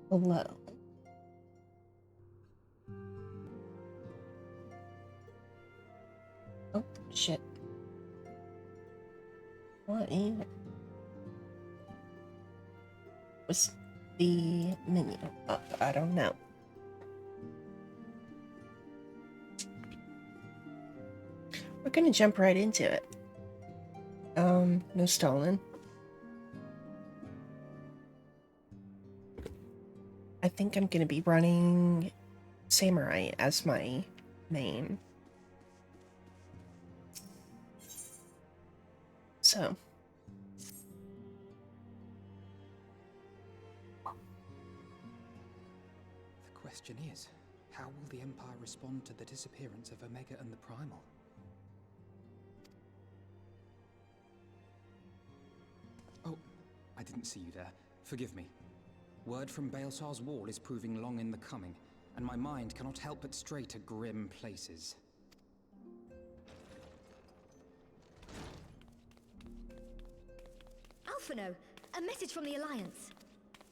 Hello. Oh, shit. What in? Was the menu up? I don't know. We're gonna jump right into it. No stolen. I think I'm gonna be running Samurai as my main. So. The question is, how will the Empire respond to the disappearance of Omega and the Primal? Oh, I didn't see you there. Forgive me. Word from Baelsar's wall is proving long in the coming, and my mind cannot help but stray to grim places. Alphino, a message from the Alliance.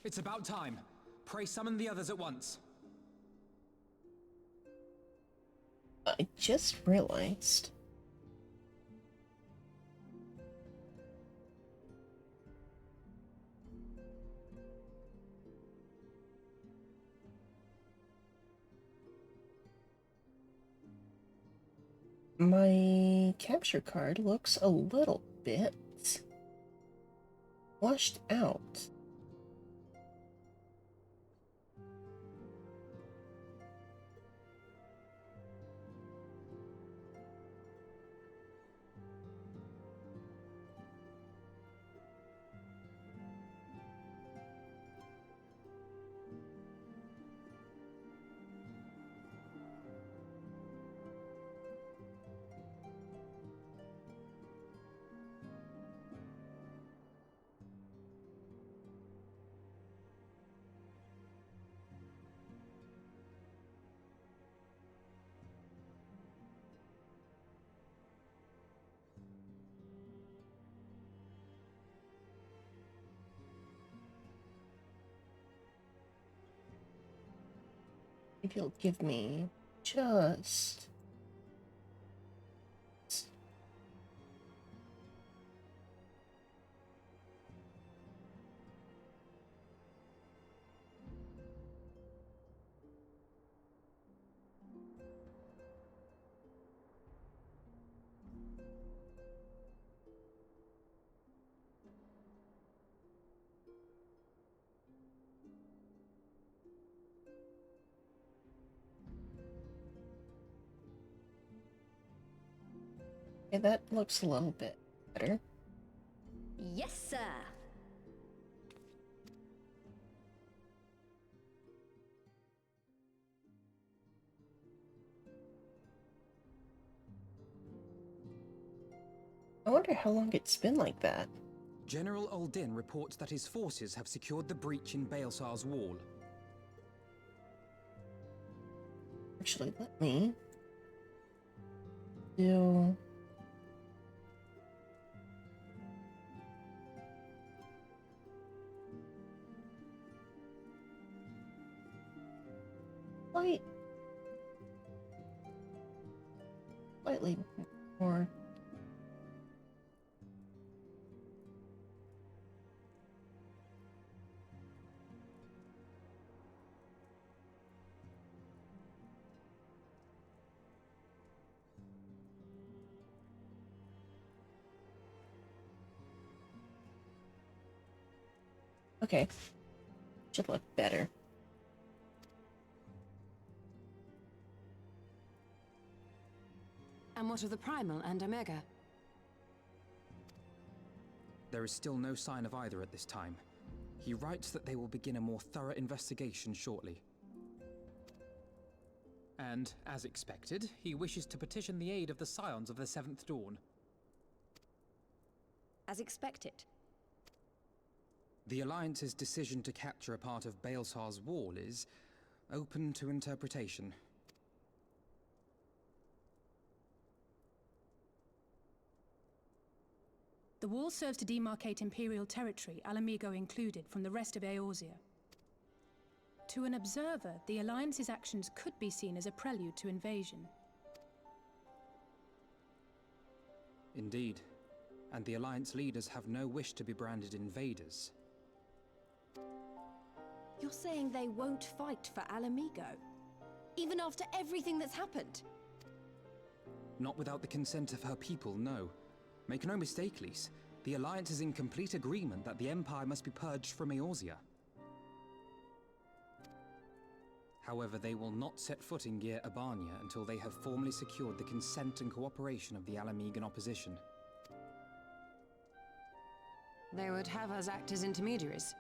It's about time. Pray summon the others at once. I just realized. My capture card looks a little bit washed out. If you'll give me just... Okay, that looks a little bit better. Yes, sir. I wonder how long it's been like that. General Uldin reports that his forces have secured the breach in Baelsar's wall. Actually, let me do... slightly more. Okay, should look better. And what of the Primal and Omega? There is still no sign of either at this time. He writes that they will begin a more thorough investigation shortly. And, as expected, he wishes to petition the aid of the Scions of the Seventh Dawn. As expected. The Alliance's decision to capture a part of Baelsar's wall is open to interpretation. The wall serves to demarcate Imperial territory, Alamigo included, from the rest of Eorzea. To an observer, the Alliance's actions could be seen as a prelude to invasion. Indeed. And the Alliance leaders have no wish to be branded invaders. You're saying they won't fight for Alamigo? Even after everything that's happened? Not without the consent of her people, no. Make no mistake, Lise. The Alliance is in complete agreement that the Empire must be purged from Eorzea. However, they will not set foot in Gyr Abania until they have formally secured the consent and cooperation of the Alamigan opposition. They would have us act as intermediaries.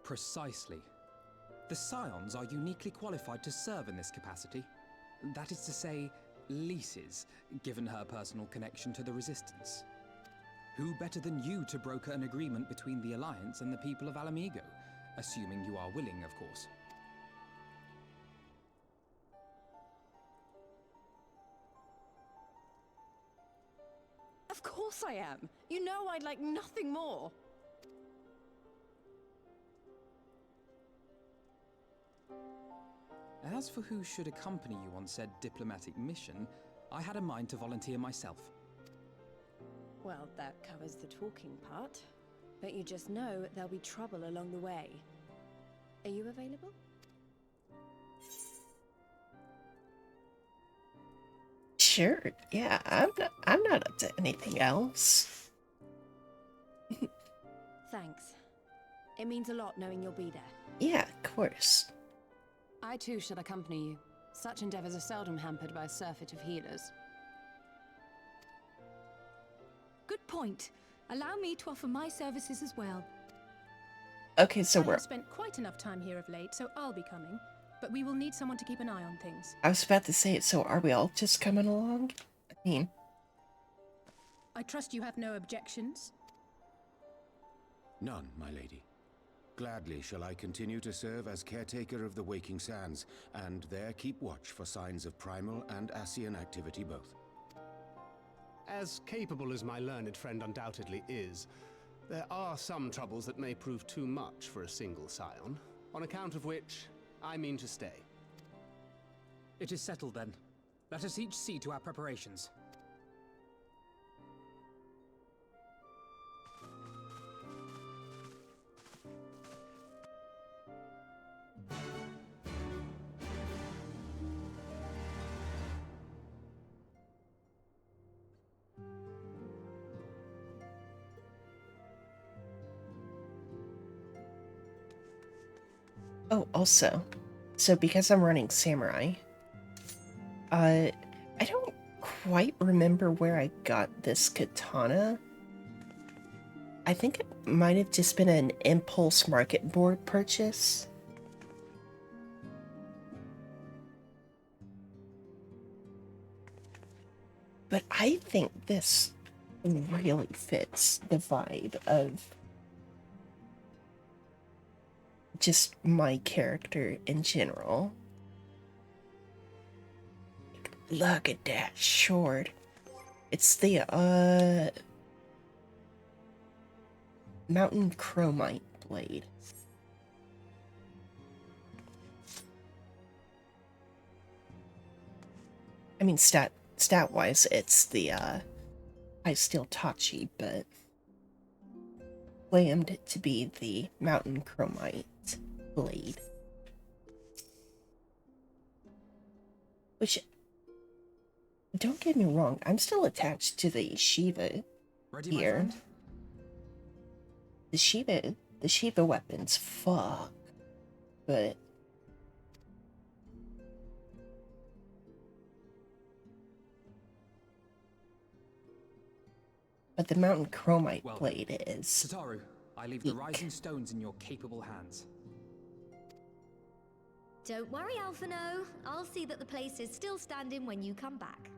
Precisely. The Scions are uniquely qualified to serve in this capacity. That is to say, Lise's, given her personal connection to the Resistance. Who better than you to broker an agreement between the Alliance and the people of Alamigo? Assuming you are willing, of course. Of course I am! You know I'd like nothing more! As for who should accompany you on said diplomatic mission, I had a mind to volunteer myself. Well, that covers the talking part. But you just know there'll be trouble along the way. Are you available? Sure. Yeah, I'm not up to anything else. Thanks. It means a lot knowing you'll be there. Yeah, of course. I too shall accompany you. Such endeavors are seldom hampered by a surfeit of healers. Good point. Allow me to offer my services as well. Okay, so I we're... have spent quite enough time here of late, so I'll be coming. But we will need someone to keep an eye on things. I was about to say it, so are we all just coming along? I mean... I trust you have no objections? None, my lady. Gladly shall I continue to serve as caretaker of the Waking Sands, and there keep watch for signs of primal and Ascian activity both. As capable as my learned friend undoubtedly is, there are some troubles that may prove too much for a single scion, on account of which I mean to stay. It is settled then. Let us each see to our preparations. Oh, also, so because I'm running Samurai, I don't quite remember where I got this katana. I think it might have just been an impulse market board purchase. But I think this really fits the vibe of just my character in general. Look at that sword. It's the Mountain Chromite blade. I mean, stat wise, it's the Ice Steel Tachi, but claimed to be the Mountain Chromite blade. Which, don't get me wrong, I'm still attached to the Shiva Ready, my here. friend? The Shiva weapons, fuck. But the Mountain Chromite Well, blade is Sataru, I leave the weak. rising stones in your capable hands. Don't worry, Alphino. I'll see that the place is still standing when you come back.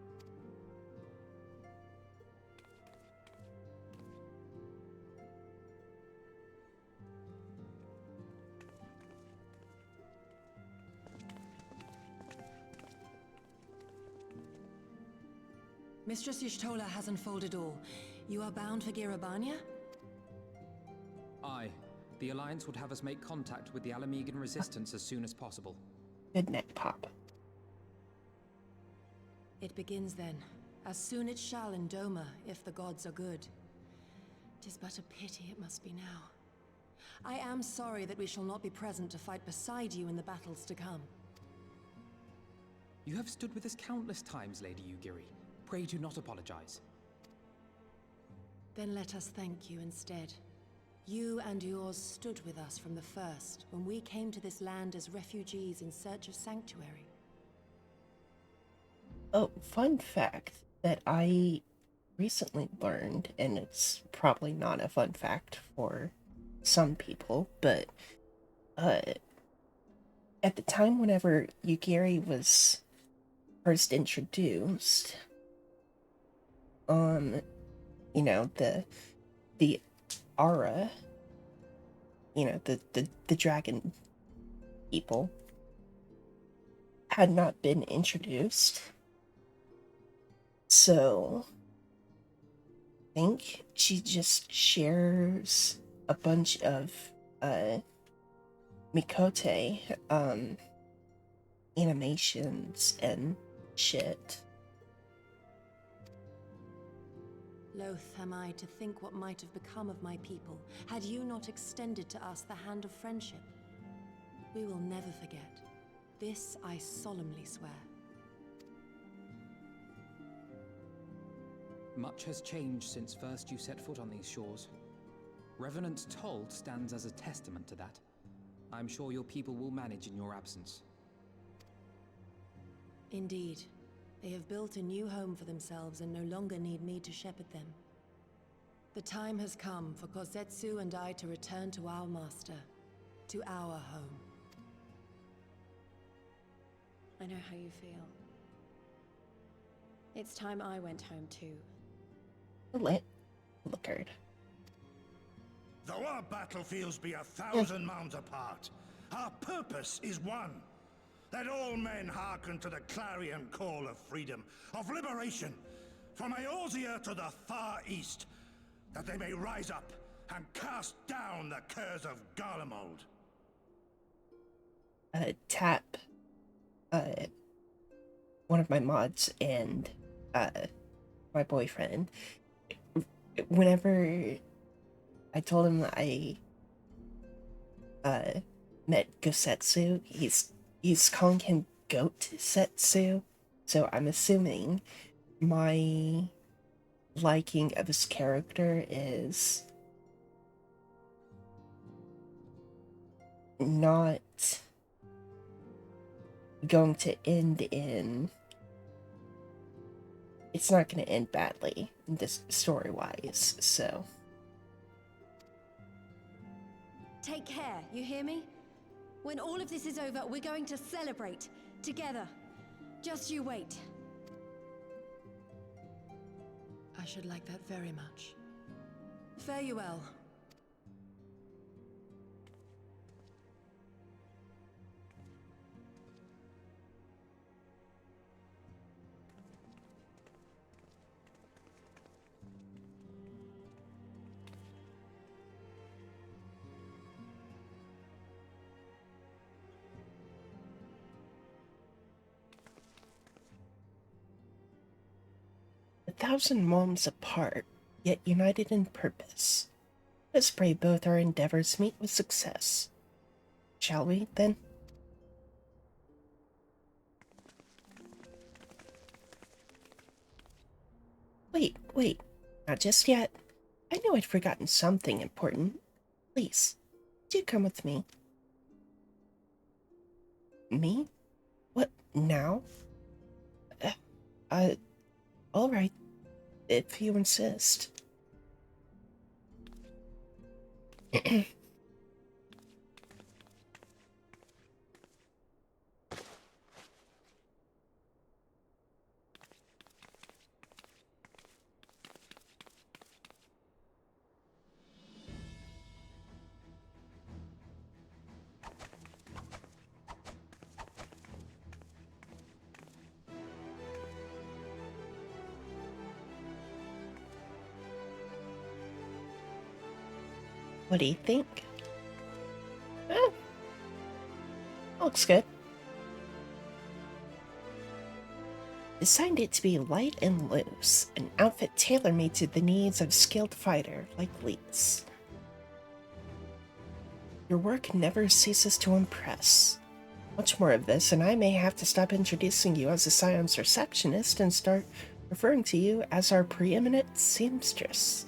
Mistress Y'shtola has unfolded all. You are bound for Gyr Abania? Aye, The Alliance would have us make contact with the Alamegan resistance as soon as possible. Good neck pop. It begins then. As soon it shall in Doma, if the gods are good. 'Tis but a pity it must be now. I am sorry that we shall not be present to fight beside you in the battles to come. You have stood with us countless times, Lady Yugiri. Pray do not apologize. Then let us thank you instead. You and yours stood with us from the first, when we came to this land as refugees in search of sanctuary. Oh, fun fact that I recently learned, and it's probably not a fun fact for some people, but at the time whenever Yugiri was first introduced, you know, the Aura, you know, the dragon people had not been introduced. So I think she just shares a bunch of Mikote animations and shit. Loath am I to think what might have become of my people, had you not extended to us the hand of friendship. We will never forget. This I solemnly swear. Much has changed since first you set foot on these shores. Revenant's toll stands as a testament to that. I'm sure your people will manage in your absence. Indeed. They have built a new home for themselves and no longer need me to shepherd them. The time has come for Kozetsu and I to return to our master, to our home. I know how you feel. It's time I went home too. Lookard. Though our battlefields be 1,000 mounds apart, our purpose is one. Let all men hearken to the clarion call of freedom, of liberation, from Eorzea to the far east, that they may rise up and cast down the curse of Garlemald. Tap, one of my mods and, my boyfriend, whenever I told him that I, met Gosetsu, he's calling him Goat Setsu, so I'm assuming my liking of his character is not going to end in... It's not going to end badly, this story-wise, so... Take care, you hear me? When all of this is over, we're going to celebrate. Together. Just you wait. I should like that very much. Fare you well. A 1,000 moms apart, yet united in purpose. Let's pray both our endeavors meet with success. Shall we, then? Wait, not just yet. I knew I'd forgotten something important. Please, do come with me. Me? What, now? Alright, if you insist. What do you think? looks good. Designed it to be light and loose, an outfit tailor-made to the needs of a skilled fighter like Lise. Your work never ceases to impress. Much more of this, and I may have to stop introducing you as a Scion's receptionist and start referring to you as our preeminent seamstress.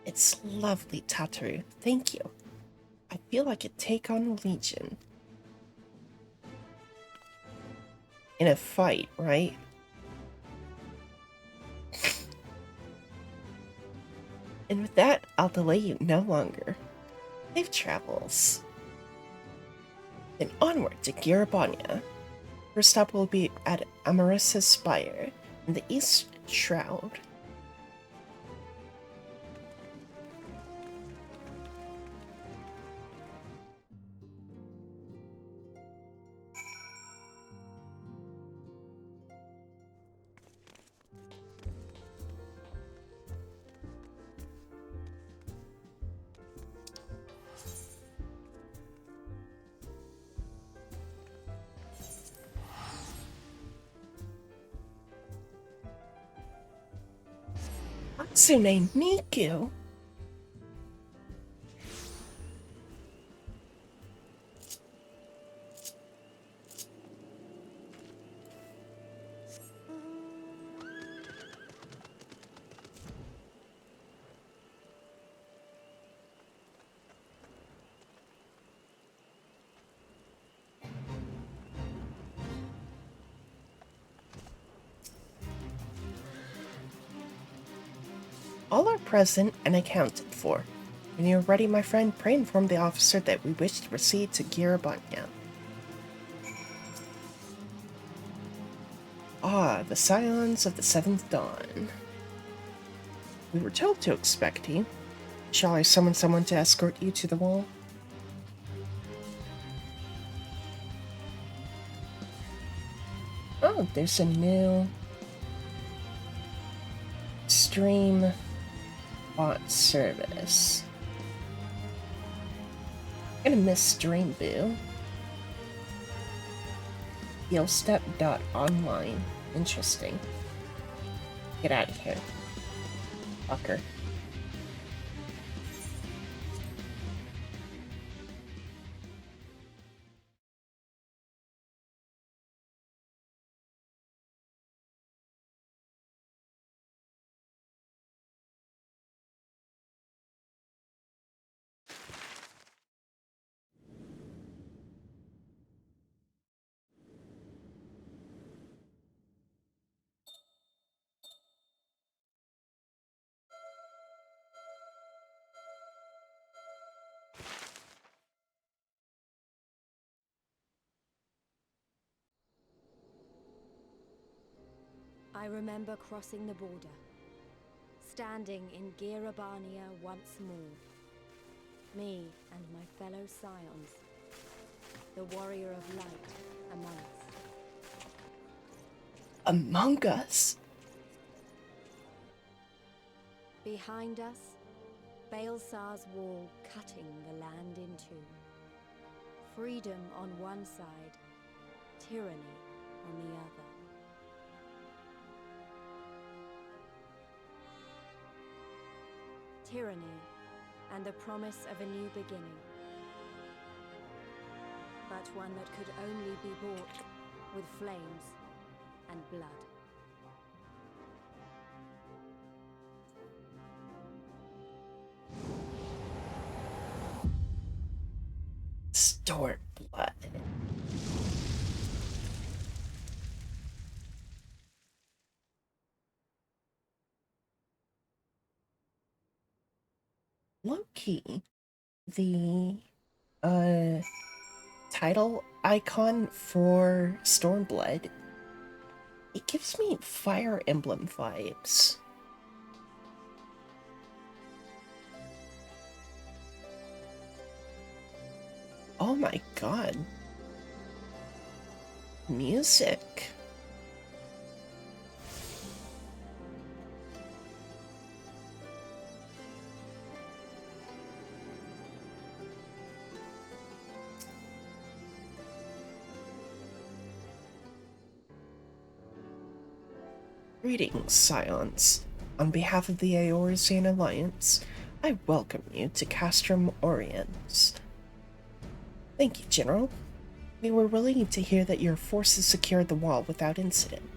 It's lovely, Tataru. Thank you. I feel I could take on a legion. In a fight, right? And with that, I'll delay you no longer. Safe travels. Then onward to Girabania. First stop will be at Amarissa's Spire in the East Shroud. Hatsune Miku? All are present and accounted for. When you're ready, my friend, pray inform the officer that we wish to proceed to Girabanya. Ah, the Scions of the Seventh Dawn. We were told to expect you. Shall I summon someone to escort you to the wall? Oh, there's a new stream bot service. I'm gonna miss Stream Boo. Heelstep.online. Interesting. Get out of here. Fucker. I remember crossing the border, standing in Girabania once more. Me and my fellow Scions, the warrior of light among us. Among Us? Behind us, Baelsar's wall cutting the land in two. Freedom on one side, tyranny on the other. Tyranny and the promise of a new beginning. But one that could only be bought with flames and blood. Stormblood. Low-key, the title icon for Stormblood, it gives me Fire Emblem vibes. Oh my god. Music. Greetings, Scions. On behalf of the Eorzean Alliance, I welcome you to Castrum Oriens. Thank you, General. We were relieved to hear that your forces secured the wall without incident.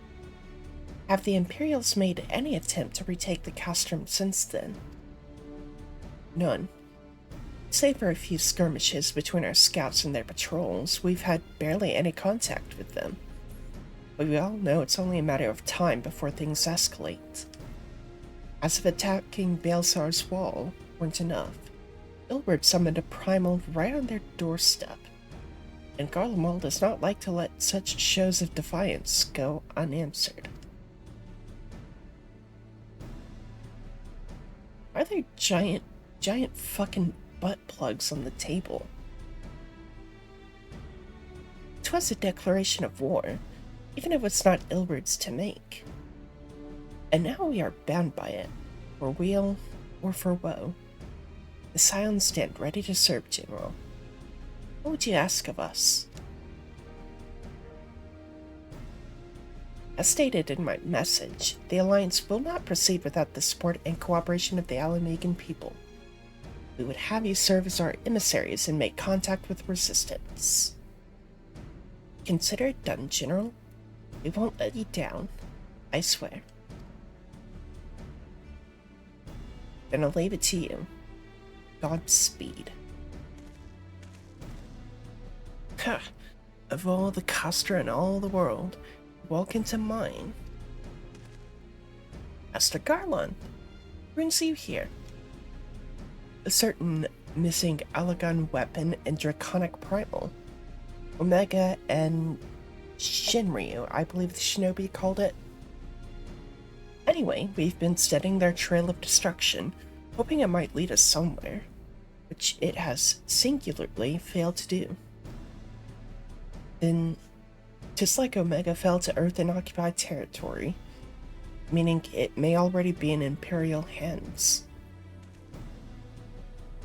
Have the Imperials made any attempt to retake the Castrum since then? None. Save for a few skirmishes between our scouts and their patrols, we've had barely any contact with them. But we all know it's only a matter of time before things escalate. As if attacking Baelsar's wall weren't enough, Ilbert summoned a primal right on their doorstep, and Garlemald does not like to let such shows of defiance go unanswered. Are there giant fucking butt plugs on the table? 'Twas a declaration of war, even if it's not Ilbert's to make. And now we are bound by it, for weal or for woe. The Scions stand ready to serve, General. What would you ask of us? As stated in my message, the Alliance will not proceed without the support and cooperation of the Alamegan people. We would have you serve as our emissaries and make contact with Resistance. Consider it done, General. We won't let you down, I swear. Then I'll leave it to you. Godspeed. Ha! Of all the Castra in all the world, walk into mine. Master Garlon, brings you here? A certain missing Alagan weapon and Draconic Primal. Omega and Shinryu, I believe the shinobi called it. Anyway, we've been studying their trail of destruction, hoping it might lead us somewhere, which it has singularly failed to do. Then, just like Omega fell to Earth in occupied territory, meaning it may already be in Imperial hands.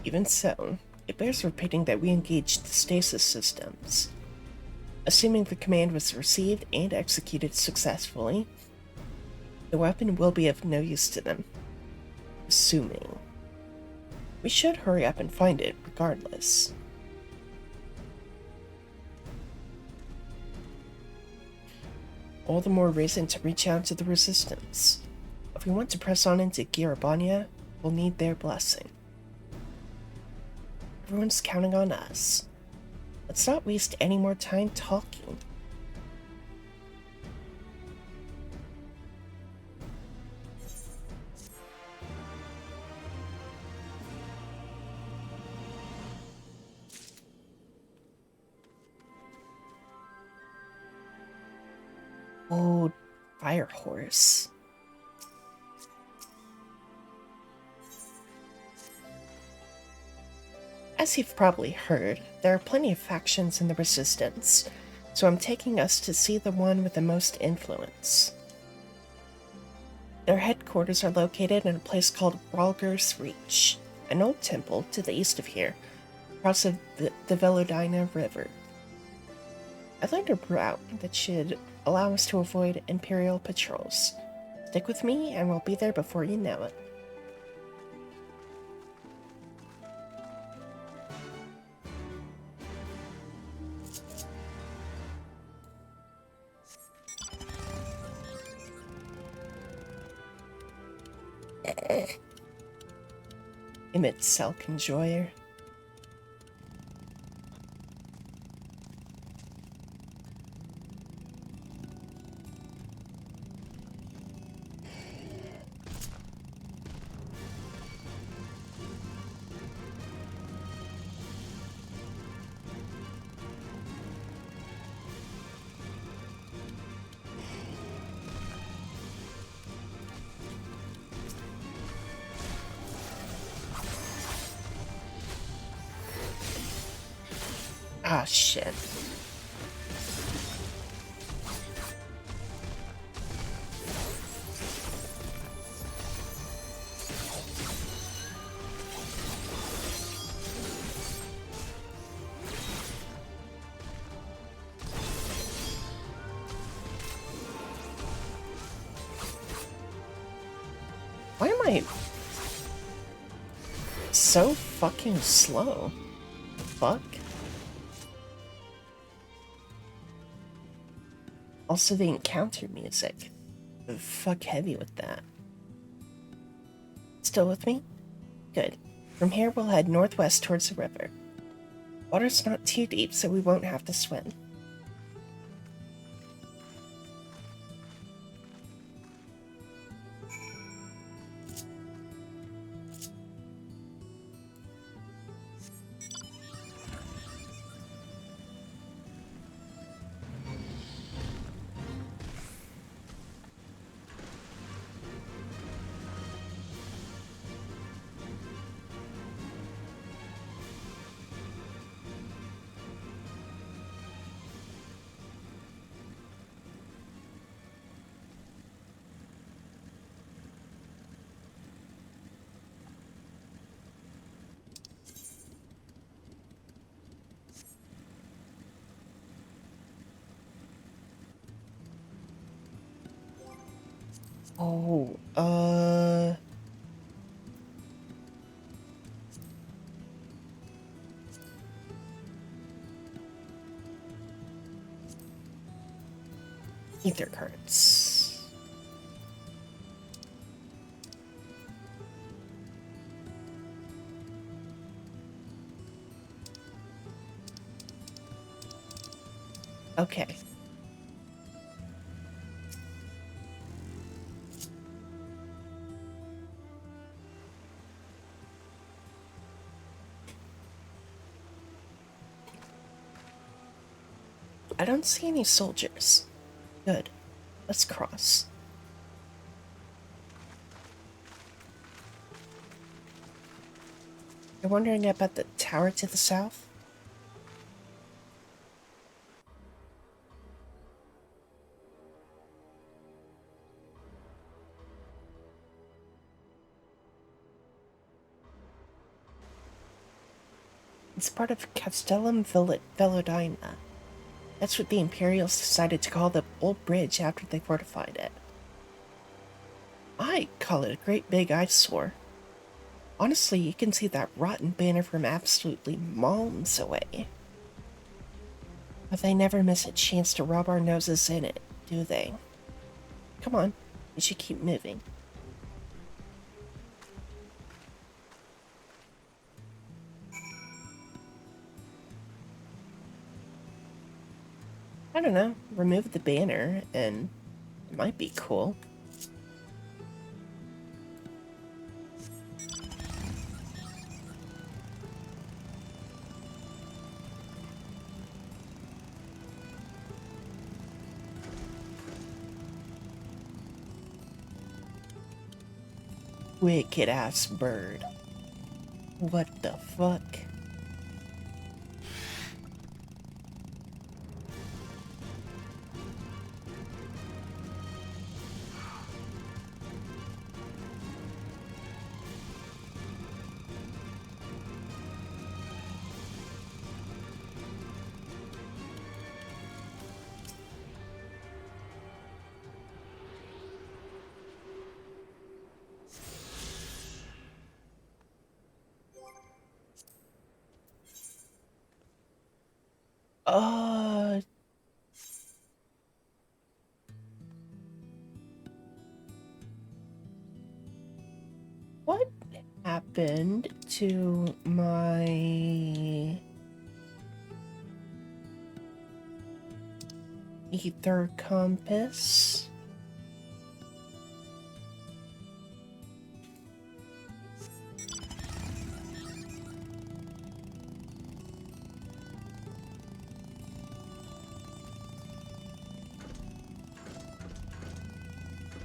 Even so, it bears repeating that we engaged the stasis systems. Assuming the command was received and executed successfully, the weapon will be of no use to them. Assuming. We should hurry up and find it, regardless. All the more reason to reach out to the Resistance. If we want to press on into Girabania, we'll need their blessing. Everyone's counting on us. Let's not waste any more time talking. Oh, Fire Horse. As you've probably heard, there are plenty of factions in the Resistance, so I'm taking us to see the one with the most influence. Their headquarters are located in a place called Ralger's Reach, an old temple to the east of here, across the Velodina River. I learned a route that should allow us to avoid Imperial patrols. Stick with me and we'll be there before you know it. Emit Selk Enjoyer. Ah, shit. am I so fucking slow? Fuck. Also, the encounter music. Fuck heavy with that. Still with me? Good. From here, we'll head northwest towards the river. Water's not too deep, so we won't have to swim. Oh, ether currents. Okay. I don't see any soldiers. Good. Let's cross. You're wondering about the tower to the south? It's part of Castellum Velodina. That's what the Imperials decided to call the old bridge after they fortified it. I call it a great big eyesore. Honestly, you can see that rotten banner from absolutely miles away. But they never miss a chance to rub our noses in it, do they? Come on, we should keep moving. I don't know, remove the banner and it might be cool. Wicked ass bird. What the fuck? Uh, what happened to my ether compass?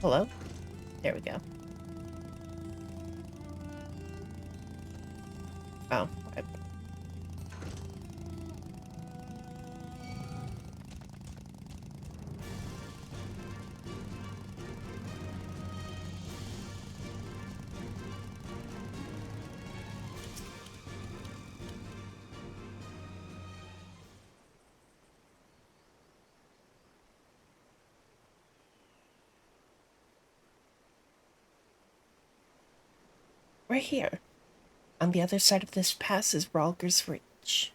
Hello? There we go. Oh, We're here. On the other side of this pass is Ralger's Reach.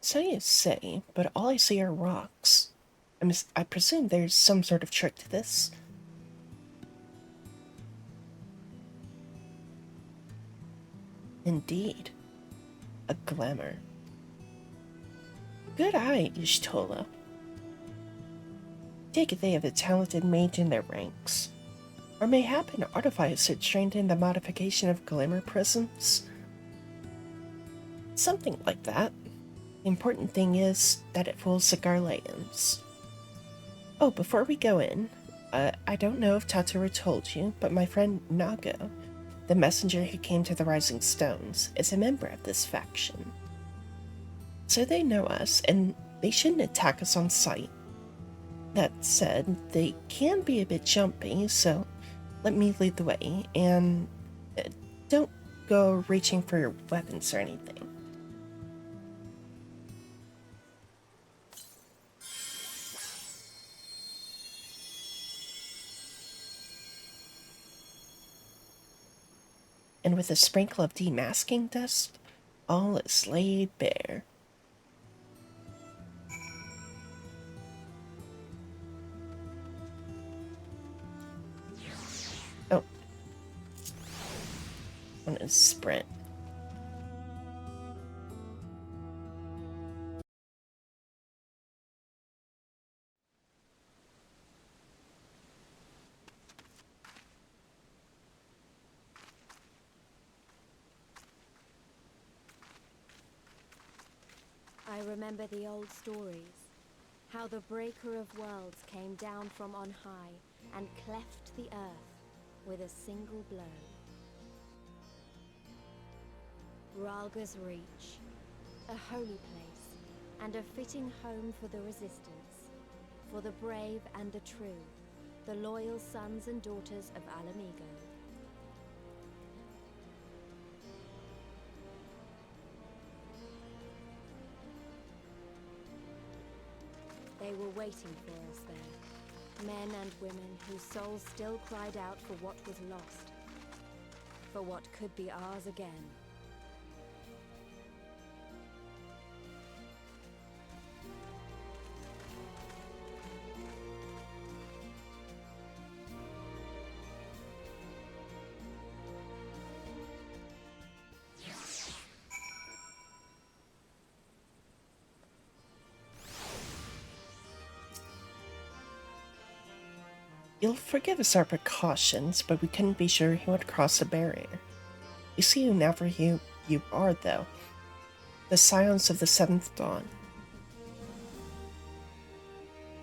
So you say, but all I see are rocks. I presume there's some sort of trick to this. Indeed. A glamour. Good eye, Ishtola. Take it they have a talented mage in their ranks. Or mayhap an artificer trained in the modification of glamour prisms? Something like that. The important thing is that it fools the Garleans. Oh, before we go in, I don't know if Tataru told you, but my friend Nago, the messenger who came to the Rising Stones, is a member of this faction. So they know us, and they shouldn't attack us on sight. That said, they can be a bit jumpy, so let me lead the way, and don't go reaching for your weapons or anything. And with a sprinkle of demasking dust, all is laid bare. Oh. I want to sprint. I remember the old stories. How the Breaker of Worlds came down from on high and cleft the earth with a single blow. Ralger's Reach, a holy place, and a fitting home for the Resistance, for the brave and the true, the loyal sons and daughters of Alamigo. They were waiting for us there, men and women whose souls still cried out for what was lost, for what could be ours again. You'll forgive us our precautions, but we couldn't be sure who would cross the barrier. You see whomever you are, though. The Scions of the Seventh Dawn.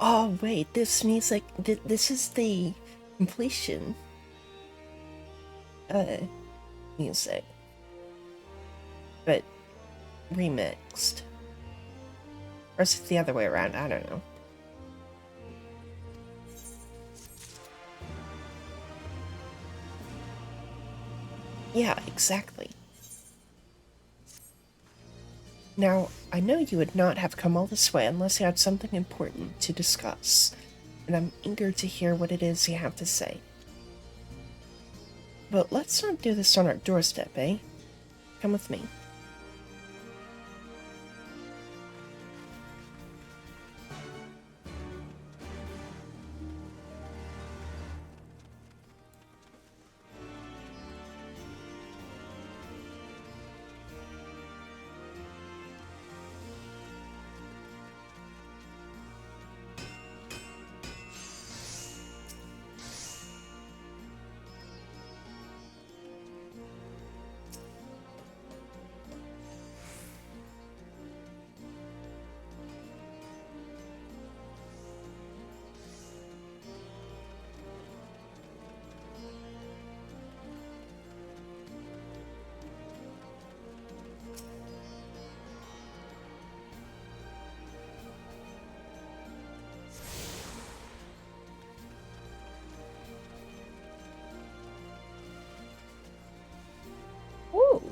Oh, wait, this means, like, this is the completion music. But remixed. Or is it the other way around? I don't know. Yeah, exactly. Now, I know you would not have come all this way unless you had something important to discuss, and I'm eager to hear what it is you have to say. But let's not do this on our doorstep, eh? Come with me. Ooh.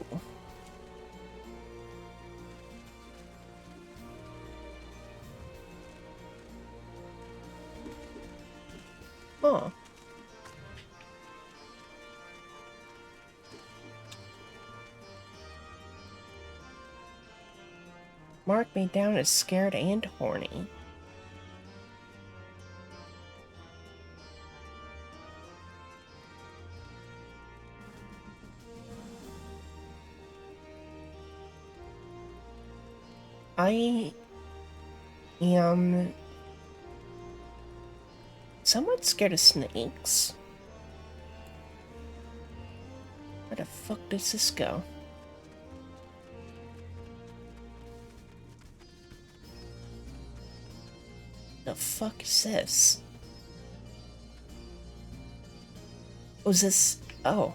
Oh. Mark me down as scared and horny. I am somewhat scared of snakes. Where the fuck does this go? The fuck is this? Was this? Oh.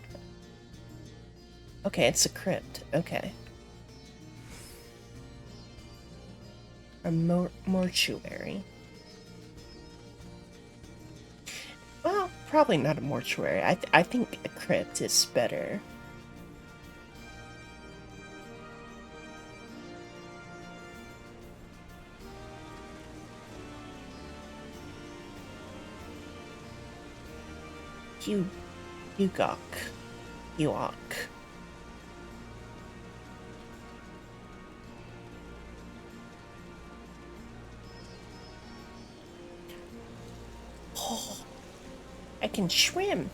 Okay, it's a crypt. Okay. A mortuary. Well, probably not a mortuary. I think a crypt is better. Hugok. Oh, I can swim.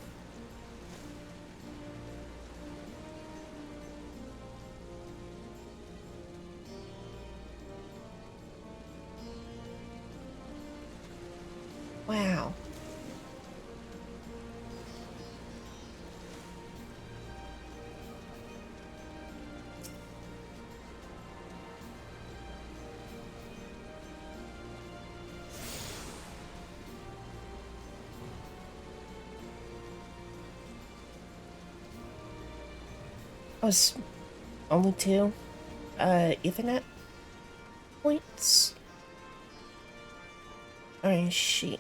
Wow. Was only 2 Ethernet points. I see.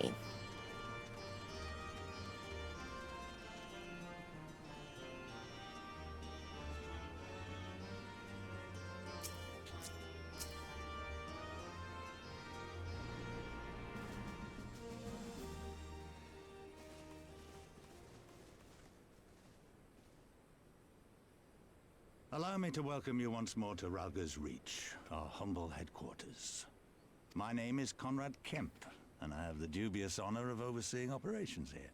Allow me to welcome you once more to Ralga's Reach, our humble headquarters. My name is Conrad Kemp, and I have the dubious honor of overseeing operations here.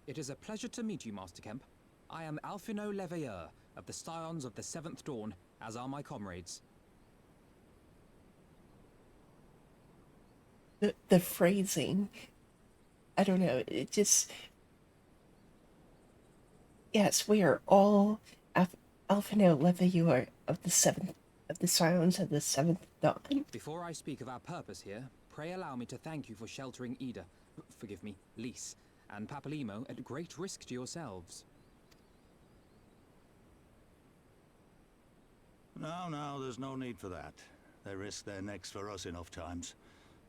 It is a pleasure to meet you, Master Kemp. I am Alphino Leveilleur of the Scions of the Seventh Dawn, as are my comrades. The phrasing, I don't know, it just... Yes, we are all Alphino Leveilleur of the Scions of the Seventh Dawn. Before I speak of our purpose here, pray allow me to thank you for sheltering Ida, forgive me, Lys, and Papalimo at great risk to yourselves. No, there's no need for that. They risked their necks for us enough times.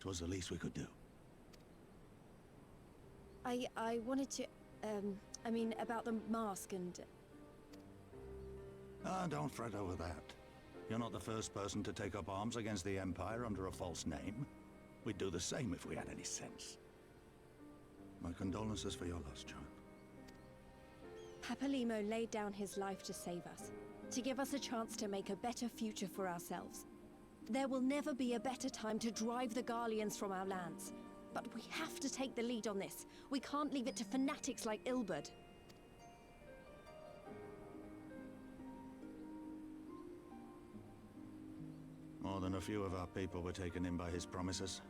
'Twas the least we could do. I wanted to, I mean, about the mask and... Ah, don't fret over that. You're not the first person to take up arms against the Empire under a false name. We'd do the same if we had any sense. My condolences for your loss, child. Papalimo laid down his life to save us, to give us a chance to make a better future for ourselves. There will never be a better time to drive the Garleans from our lands. But we have to take the lead on this. We can't leave it to fanatics like Ilberd. More than a few of our people were taken in by his promises.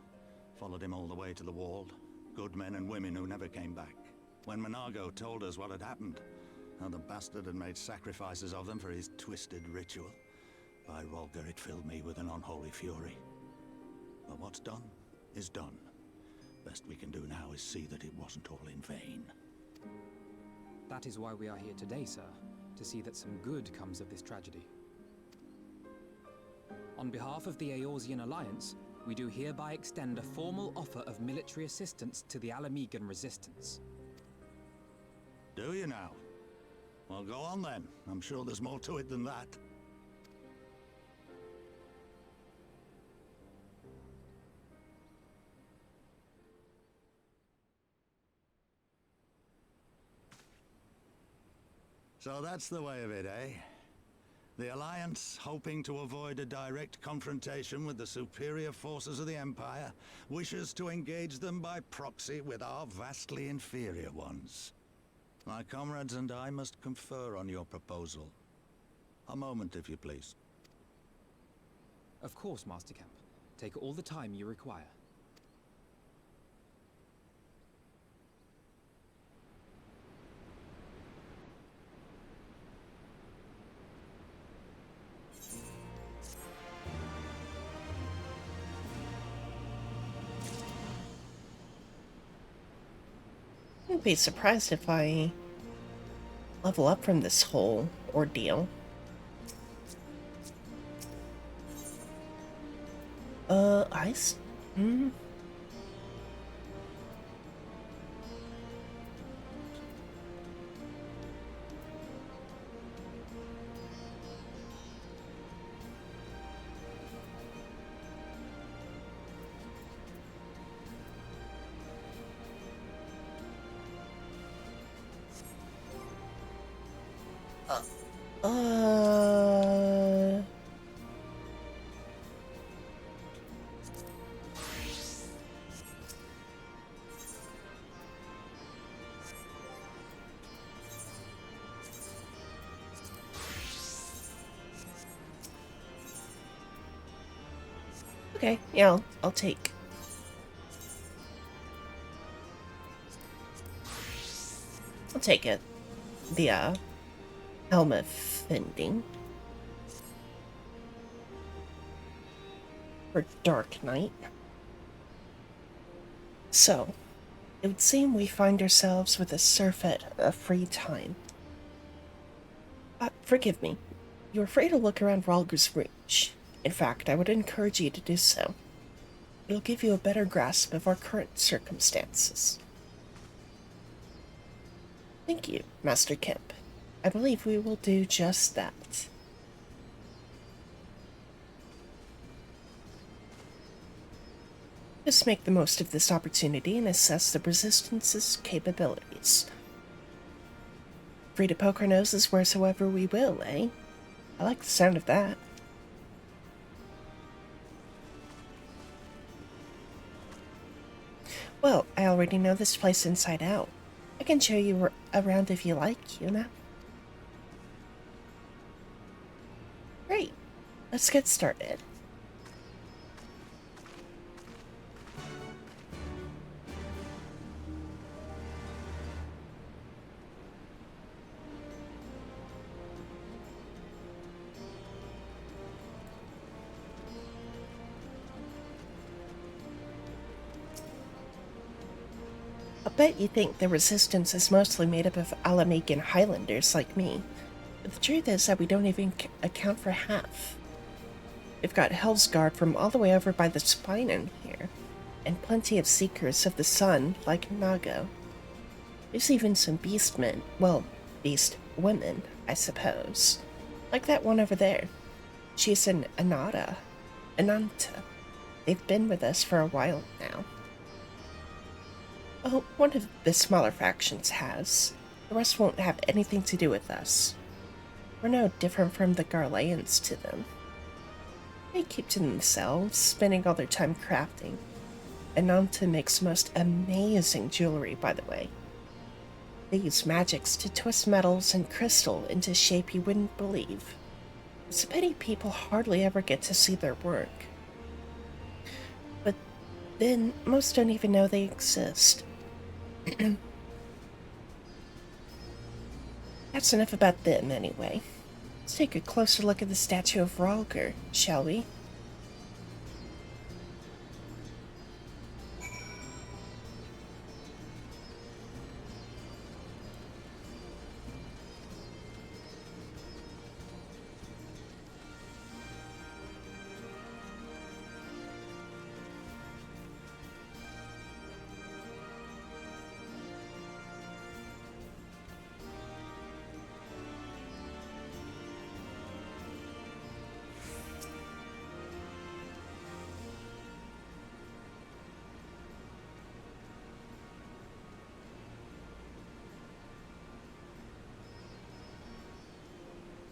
Followed him all the way to the wall. Good men and women who never came back. When Monargo told us what had happened, how the bastard had made sacrifices of them for his twisted ritual, by Rolger, it filled me with an unholy fury. But what's done is done. Best we can do now is see that it wasn't all in vain. That is why we are here today, sir, to see that some good comes of this tragedy. On behalf of the Eorzean Alliance, we do hereby extend a formal offer of military assistance to the Alamegan resistance. Do you now? Well, go on then. I'm sure there's more to it than that. So that's the way of it, eh? The Alliance, hoping to avoid a direct confrontation with the superior forces of the Empire, wishes to engage them by proxy with our vastly inferior ones. My comrades and I must confer on your proposal. A moment, if you please. Of course, Master Kemp. Take all the time you require. I'd be surprised if I level up from this whole ordeal. Ice? Okay, yeah, I'll take. I'll take it. The, helmet fending. For Dark Knight. So, it would seem we find ourselves with a surfeit of free time. Forgive me. You're free to look around Ralger's Reach. In fact, I would encourage you to do so. It'll give you a better grasp of our current circumstances. Thank you, Master Kemp. I believe we will do just that. Just make the most of this opportunity and assess the Resistance's capabilities. Free to poke our noses wheresoever we will, eh? I like the sound of that. Well, I already know this place inside out. I can show you around if you like, you know? Great. Let's get started. I bet you think the Resistance is mostly made up of Alamegan Highlanders like me, but the truth is that we don't even account for half. We've got Hellsguard from all the way over by the spine in here, and plenty of Seekers of the Sun like Nago. There's even some beastmen, well, beast women, I suppose, like that one over there. She's an Ananta. They've been with us for a while now. Well, one of the smaller factions has. The rest won't have anything to do with us. We're no different from the Garleans to them. They keep to themselves, spending all their time crafting. Ananta makes most amazing jewelry, by the way. They use magics to twist metals and crystal into shape you wouldn't believe. It's a pity people hardly ever get to see their work. But then, most don't even know they exist. That's enough about them, anyway. Let's take a closer look at the statue of Ralger, shall we?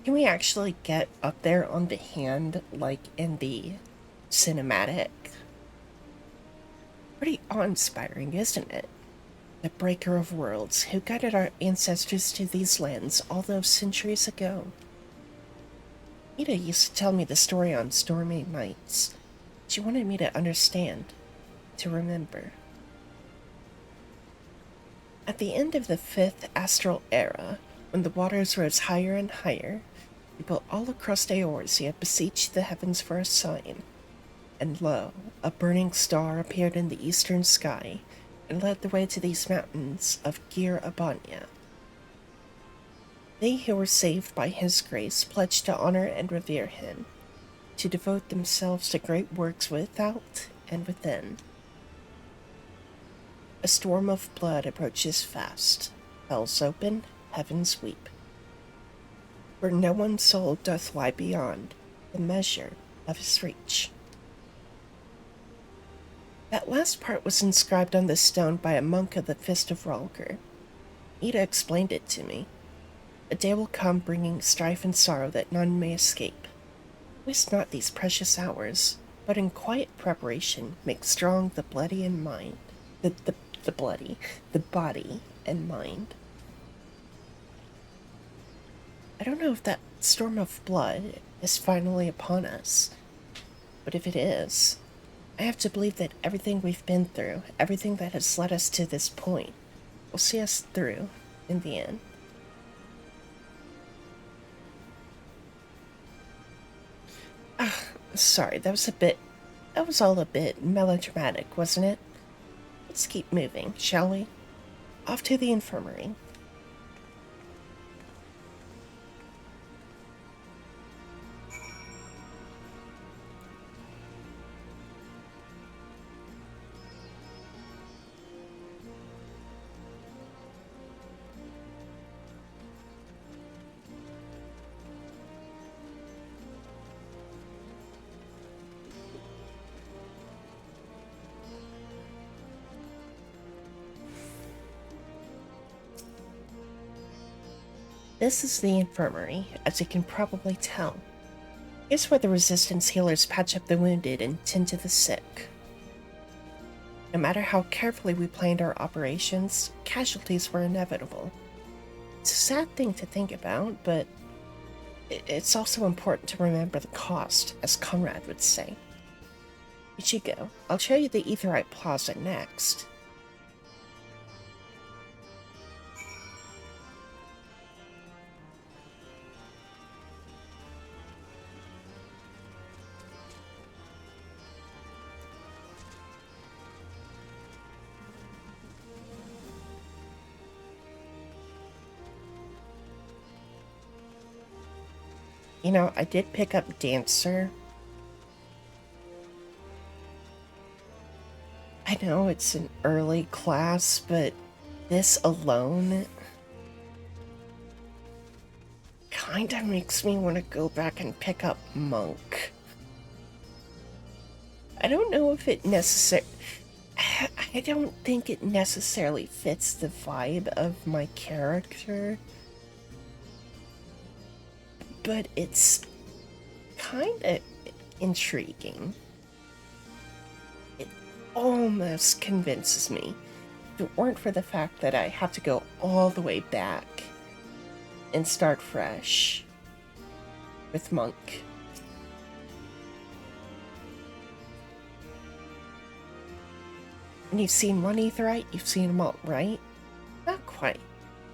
Can we actually get up there on the hand like in the cinematic? Pretty awe-inspiring, isn't it? The breaker of worlds who guided our ancestors to these lands all those centuries ago. Ida used to tell me the story on stormy nights. She wanted me to understand, to remember. At the end of the fifth astral era, when the waters rose higher and higher, people all across Eorzea beseeched the heavens for a sign. And lo, a burning star appeared in the eastern sky and led the way to these mountains of Gir Abania. They who were saved by his grace pledged to honor and revere him, to devote themselves to great works without and within. A storm of blood approaches fast. Hells open, heavens weep. For no one's soul doth lie beyond the measure of his reach. That last part was inscribed on the stone by a monk of the Fist of Rhalgr. Ida explained it to me. A day will come bringing strife and sorrow that none may escape. Waste not these precious hours, but in quiet preparation make strong the bloody and mind. The body and mind. I don't know if that storm of blood is finally upon us, but if it is, I have to believe that everything we've been through, everything that has led us to this point, will see us through in the end. Sorry, that was all a bit melodramatic, wasn't it? Let's keep moving, shall we? Off to the infirmary. This is the infirmary, as you can probably tell. Here's where the resistance healers patch up the wounded and tend to the sick. No matter how carefully we planned our operations, casualties were inevitable. It's a sad thing to think about, but it's also important to remember the cost, as Conrad would say. Ichigo, I'll show you the Aetheryte Plaza next. You know, I did pick up Dancer. I know it's an early class, but this alone kinda makes me want to go back and pick up Monk. I don't know if it I don't think it necessarily fits the vibe of my character, but it's kind of intriguing. It almost convinces me, if it weren't for the fact that I have to go all the way back and start fresh with Monk. When you've seen one Aetheryte, you've seen them all, right? Not quite.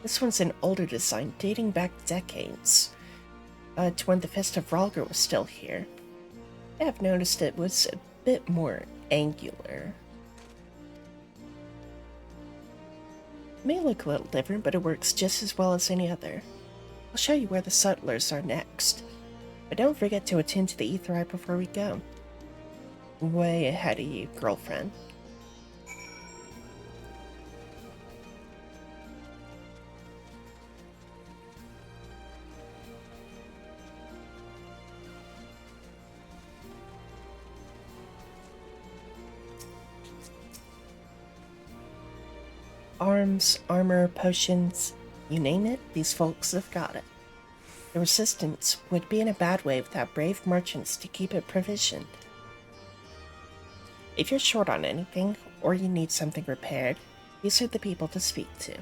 This one's an older design, dating back decades. To when the Fist of Rhalgr was still here. I have noticed it was a bit more angular. It may look a little different, but it works just as well as any other. I'll show you where the settlers are next. But don't forget to attend to the Aetheryte before we go. Way ahead of you, girlfriend. Arms, armor, potions, you name it, these folks have got it. The Resistance would be in a bad way without brave merchants to keep it provisioned. If you're short on anything, or you need something repaired, these are the people to speak to.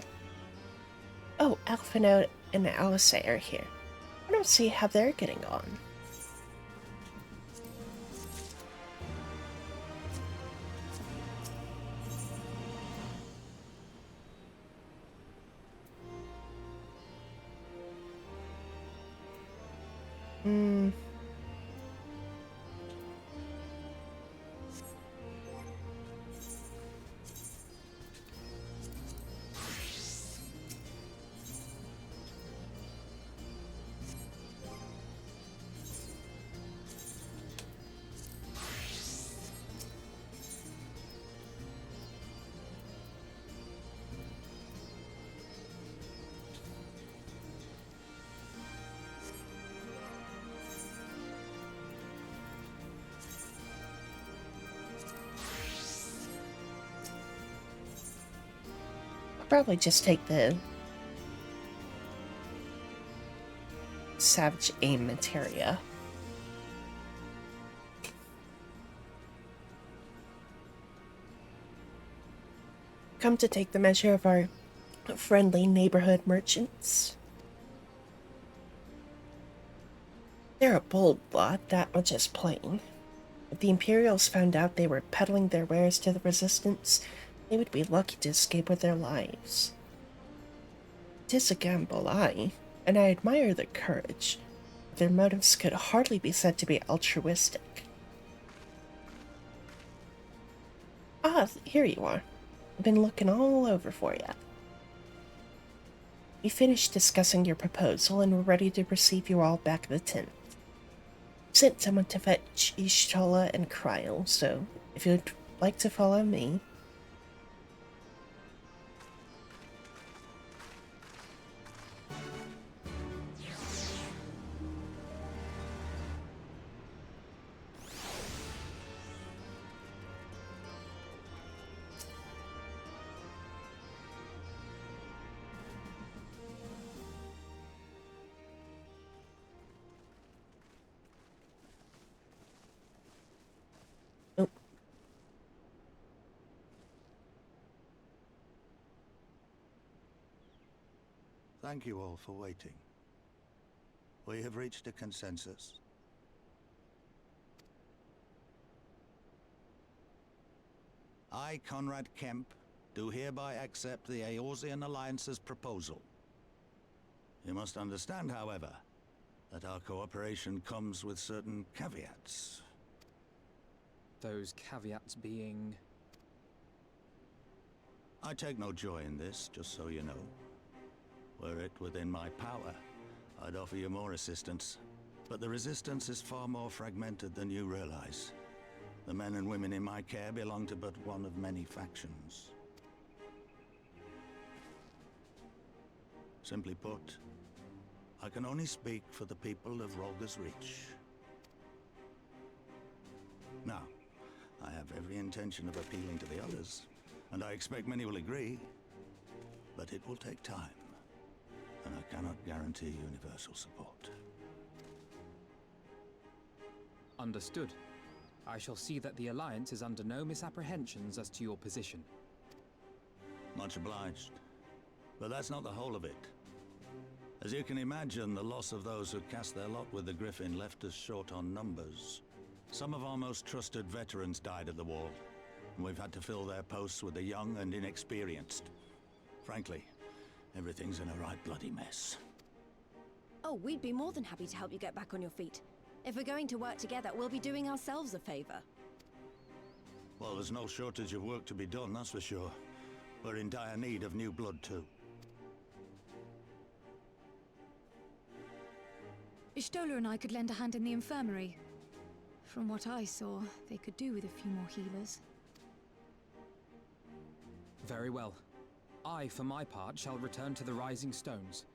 Oh, Alphino and Alice are here. I don't see how they're getting on. I'll probably just take the Savage Aim materia. Come to take the measure of our friendly neighborhood merchants. They're a bold lot, that much is plain. If the Imperials found out they were peddling their wares to the Resistance, they would be lucky to escape with their lives. 'Tis a gamble, aye, and I admire their courage. Their motives could hardly be said to be altruistic. Ah, here you are. I've been looking all over for you. We finished discussing your proposal and we're ready to receive you all back at the tent. Sent someone to fetch Ishtola and Cryle, so if you'd like to follow me. Oh. Thank you all for waiting. We have reached a consensus. I, Conrad Kemp, do hereby accept the Eorzean Alliance's proposal. You must understand, however, that our cooperation comes with certain caveats. Those caveats being... I take no joy in this, just so you know. Were it within my power, I'd offer you more assistance. But the Resistance is far more fragmented than you realize. The men and women in my care belong to but one of many factions. Simply put, I can only speak for the people of Rolga's Reach. Now, I have every intention of appealing to the others, and I expect many will agree. But it will take time, and I cannot guarantee universal support. Understood. I shall see that the Alliance is under no misapprehensions as to your position. Much obliged. But that's not the whole of it. As you can imagine, the loss of those who cast their lot with the Griffin left us short on numbers. Some of our most trusted veterans died at the wall, and we've had to fill their posts with the young and inexperienced. Frankly, everything's in a right bloody mess. Oh, we'd be more than happy to help you get back on your feet. If we're going to work together, we'll be doing ourselves a favor. Well, there's no shortage of work to be done, that's for sure. We're in dire need of new blood, too. Ishtola and I could lend a hand in the infirmary. From what I saw, they could do with a few more healers. Very well. I, for my part, shall return to the Rising Stones.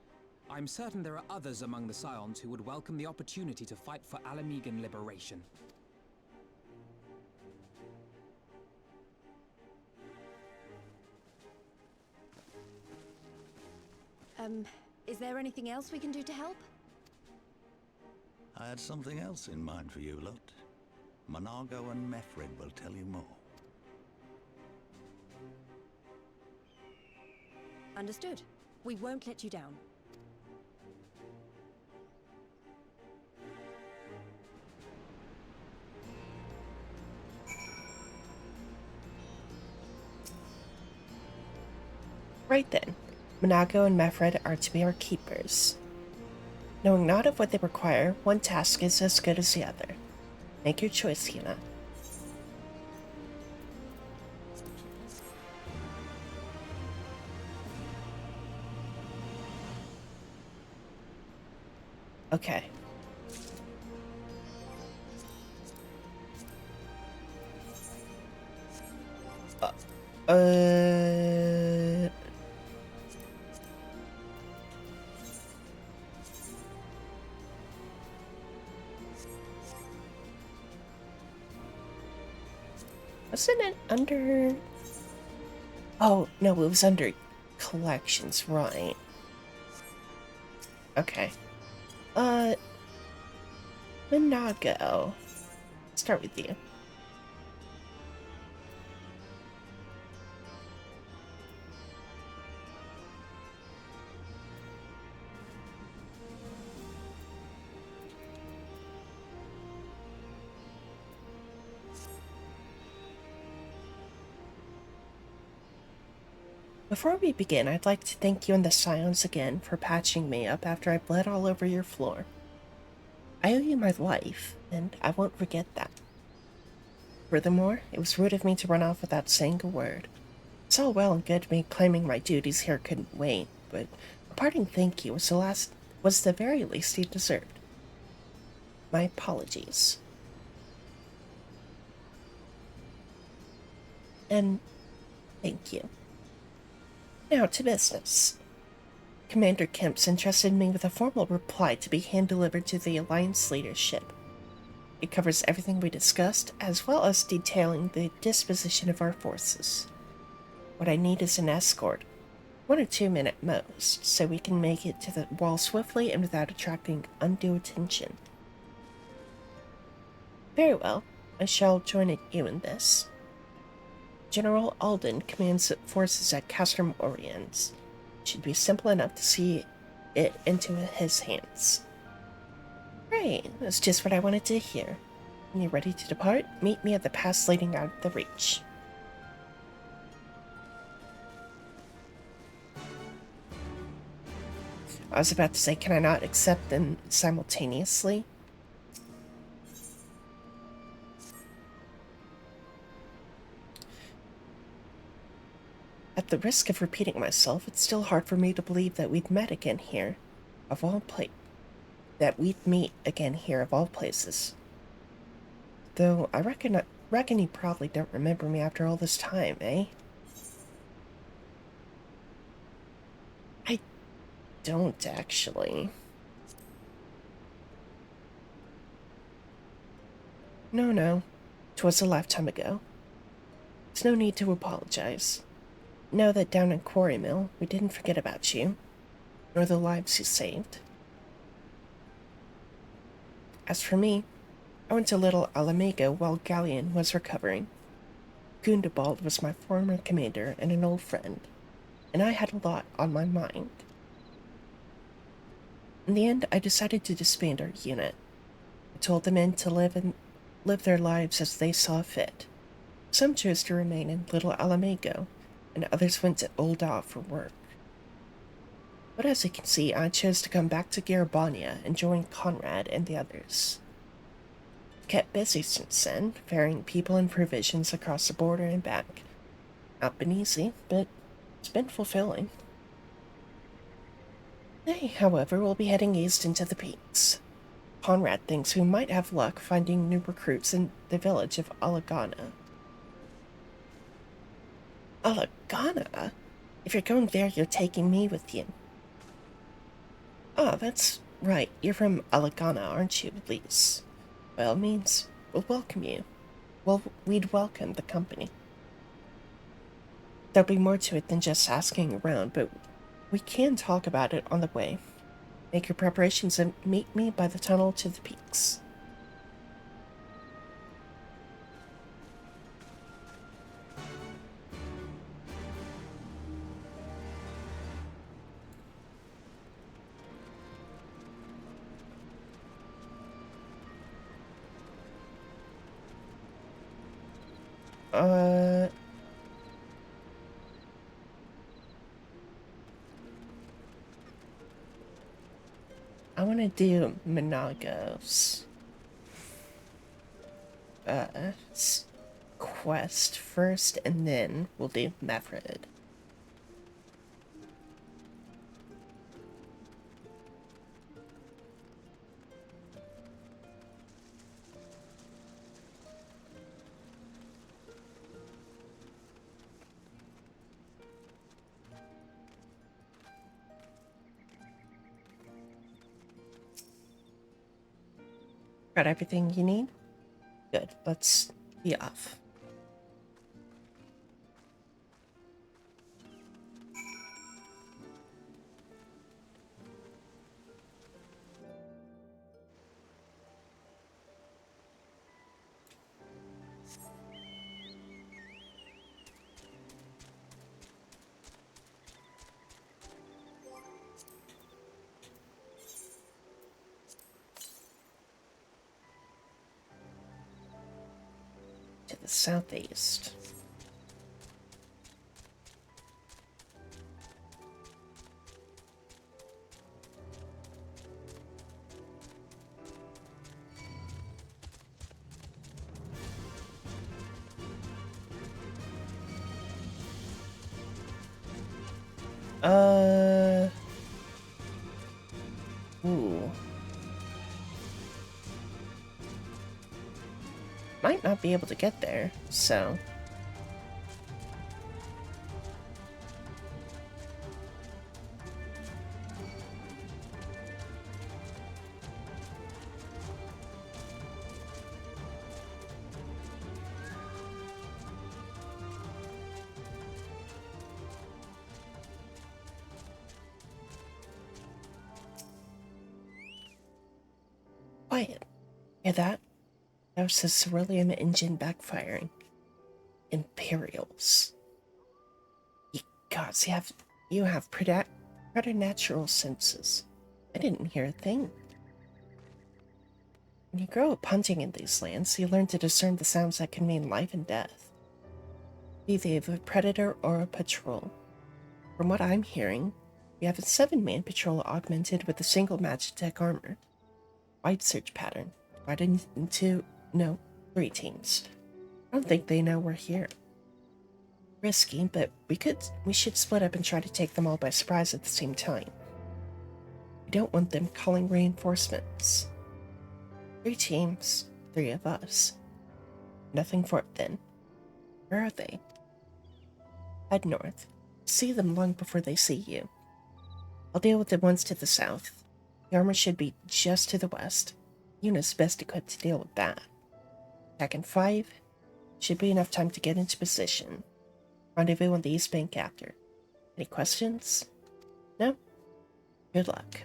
I'm certain there are others among the Scions who would welcome the opportunity to fight for Alamegan liberation. Is there anything else we can do to help? I had something else in mind for you lot. Monago and Mefred will tell you more. Understood. We won't let you down. Right then, Monago and Mefred are to be our keepers. Knowing not of what they require, one task is as good as the other. Make your choice, Hina. Okay. Uh... Wasn't it under... Oh, no, it was under collections, right. Okay. Monago. Start with you. Before we begin, I'd like to thank you and the Scions again for patching me up after I bled all over your floor. I owe you my life, and I won't forget that. Furthermore, it was rude of me to run off without saying a word. It's all well and good me claiming my duties here couldn't wait, but a parting thank you was the very least you deserved. My apologies. And thank you. Now to business. Commander Kemp's entrusted me with a formal reply to be hand-delivered to the Alliance leadership. It covers everything we discussed, as well as detailing the disposition of our forces. What I need is an escort, 1 or 2 men at most, so we can make it to the wall swiftly and without attracting undue attention. Very well, I shall join you in this. General Alden commands forces at Castrum Oriens. It should be simple enough to see it into his hands. Great, that's just what I wanted to hear. When you're ready to depart, meet me at the pass leading out of the Reach. I was about to say, can I not accept them simultaneously? At the risk of repeating myself, it's still hard for me to believe that we'd met again here, that we'd meet again here of all places. Though I reckon you probably don't remember me after all this time, eh? I don't, actually. No. 'Twas a lifetime ago. There's no need to apologize. Know that down in Quarry Mill, we didn't forget about you, nor the lives you saved. As for me, I went to Little Alamego while Galleon was recovering. Gundabald was my former commander and an old friend, and I had a lot on my mind. In the end, I decided to disband our unit. I told the men to live their lives as they saw fit. Some chose to remain in Little Alamego, and others went to Ul'dah for work. But as you can see, I chose to come back to Garabania and join Conrad and the others. Kept busy since then, ferrying people and provisions across the border and back. Not been easy, but it's been fulfilling. They, however, will be heading east into the peaks. Conrad thinks we might have luck finding new recruits in the village of Alagana. Alagana? If you're going there, you're taking me with you. Ah, that's right. You're from Alagana, aren't you, Lise? By all means, we'll welcome you. Well, we'd welcome the company. There'll be more to it than just asking around, but we can talk about it on the way. Make your preparations and meet me by the tunnel to the peaks. I want to do Monogos. Quest first, and then we'll do Mavrid. Got everything you need? Good, let's be off. To the southeast. Ooh. Might not be able to get there, so... Quiet. Hear that? That was the ceruleum engine backfiring. Imperials. Ye gods, you have preternatural senses. I didn't hear a thing. When you grow up hunting in these lands, you learn to discern the sounds that can mean life and death. Be they of a predator or a patrol. From what I'm hearing, we have a 7-man patrol augmented with a single Magitech armor. Wide search pattern, divided into, 3 teams. I don't think they know we're here. Risky, but we should split up and try to take them all by surprise at the same time. We don't want them calling reinforcements. 3 teams, 3 of us. Nothing for it then. Where are they? Head north. See them long before they see you. I'll deal with the ones to the south. The armor should be just to the west. Yuna's best equipped to deal with that. Back in 5. Should be enough time to get into position. Rendezvous on the East Bank after. Any questions? No? Good luck.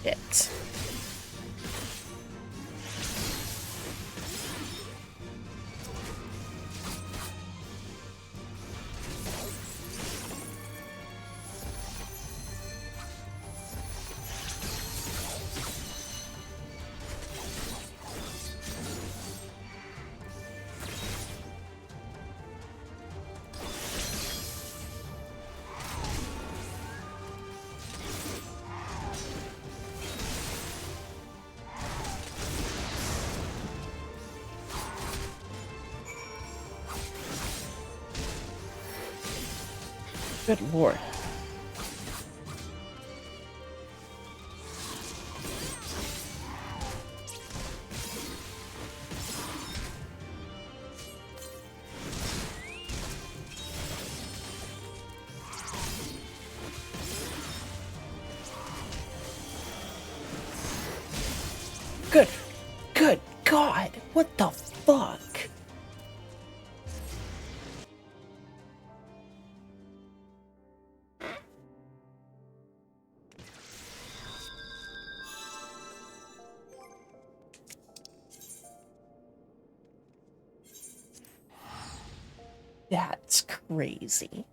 It. Good lord. Good God, what the fuck? That's crazy.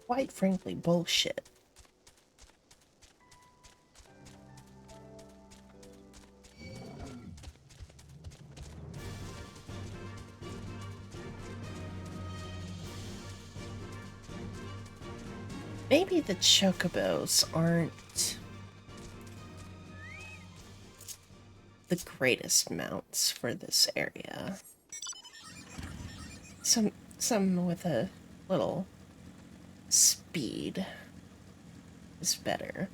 Quite frankly, bullshit. Maybe the chocobos aren't the greatest mounts for this area. Some with a little speed is better.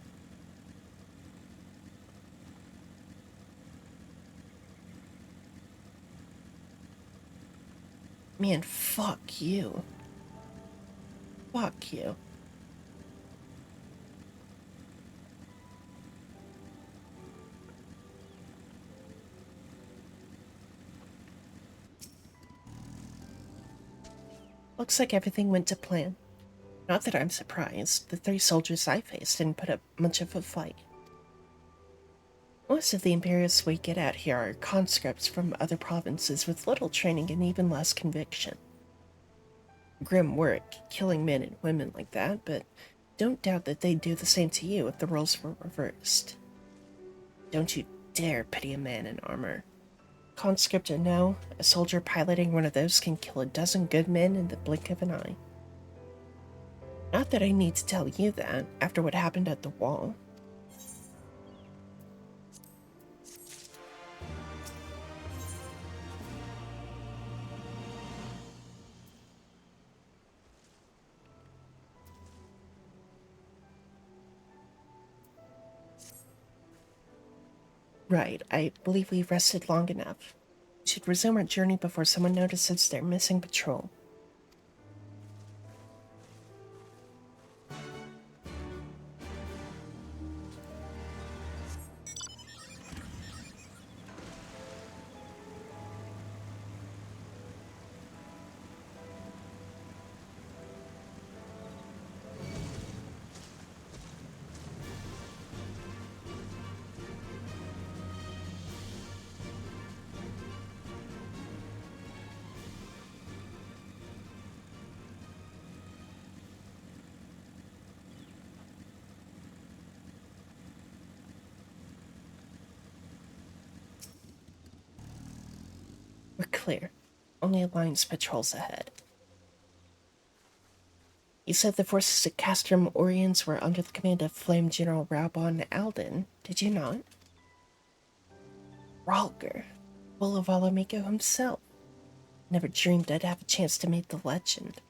Man, fuck you. Fuck you. Looks like everything went to plan. Not that I'm surprised. The 3 soldiers I faced didn't put up much of a fight. Most of the Imperials we get out here are conscripts from other provinces with little training and even less conviction. Grim work, killing men and women like that, but don't doubt that they'd do the same to you if the roles were reversed. Don't you dare pity a man in armor. Conscript or no, a soldier piloting one of those can kill a dozen good men in the blink of an eye. Not that I need to tell you that, after what happened at the wall. Right, I believe we've rested long enough. We should resume our journey before someone notices their missing patrol. We're clear. Only Alliance patrols ahead. You said the forces at Castrum Oriens were under the command of Flame General Raubon Alden, did you not? Ralger, full of Alamiko himself. Never dreamed I'd have a chance to meet the legend.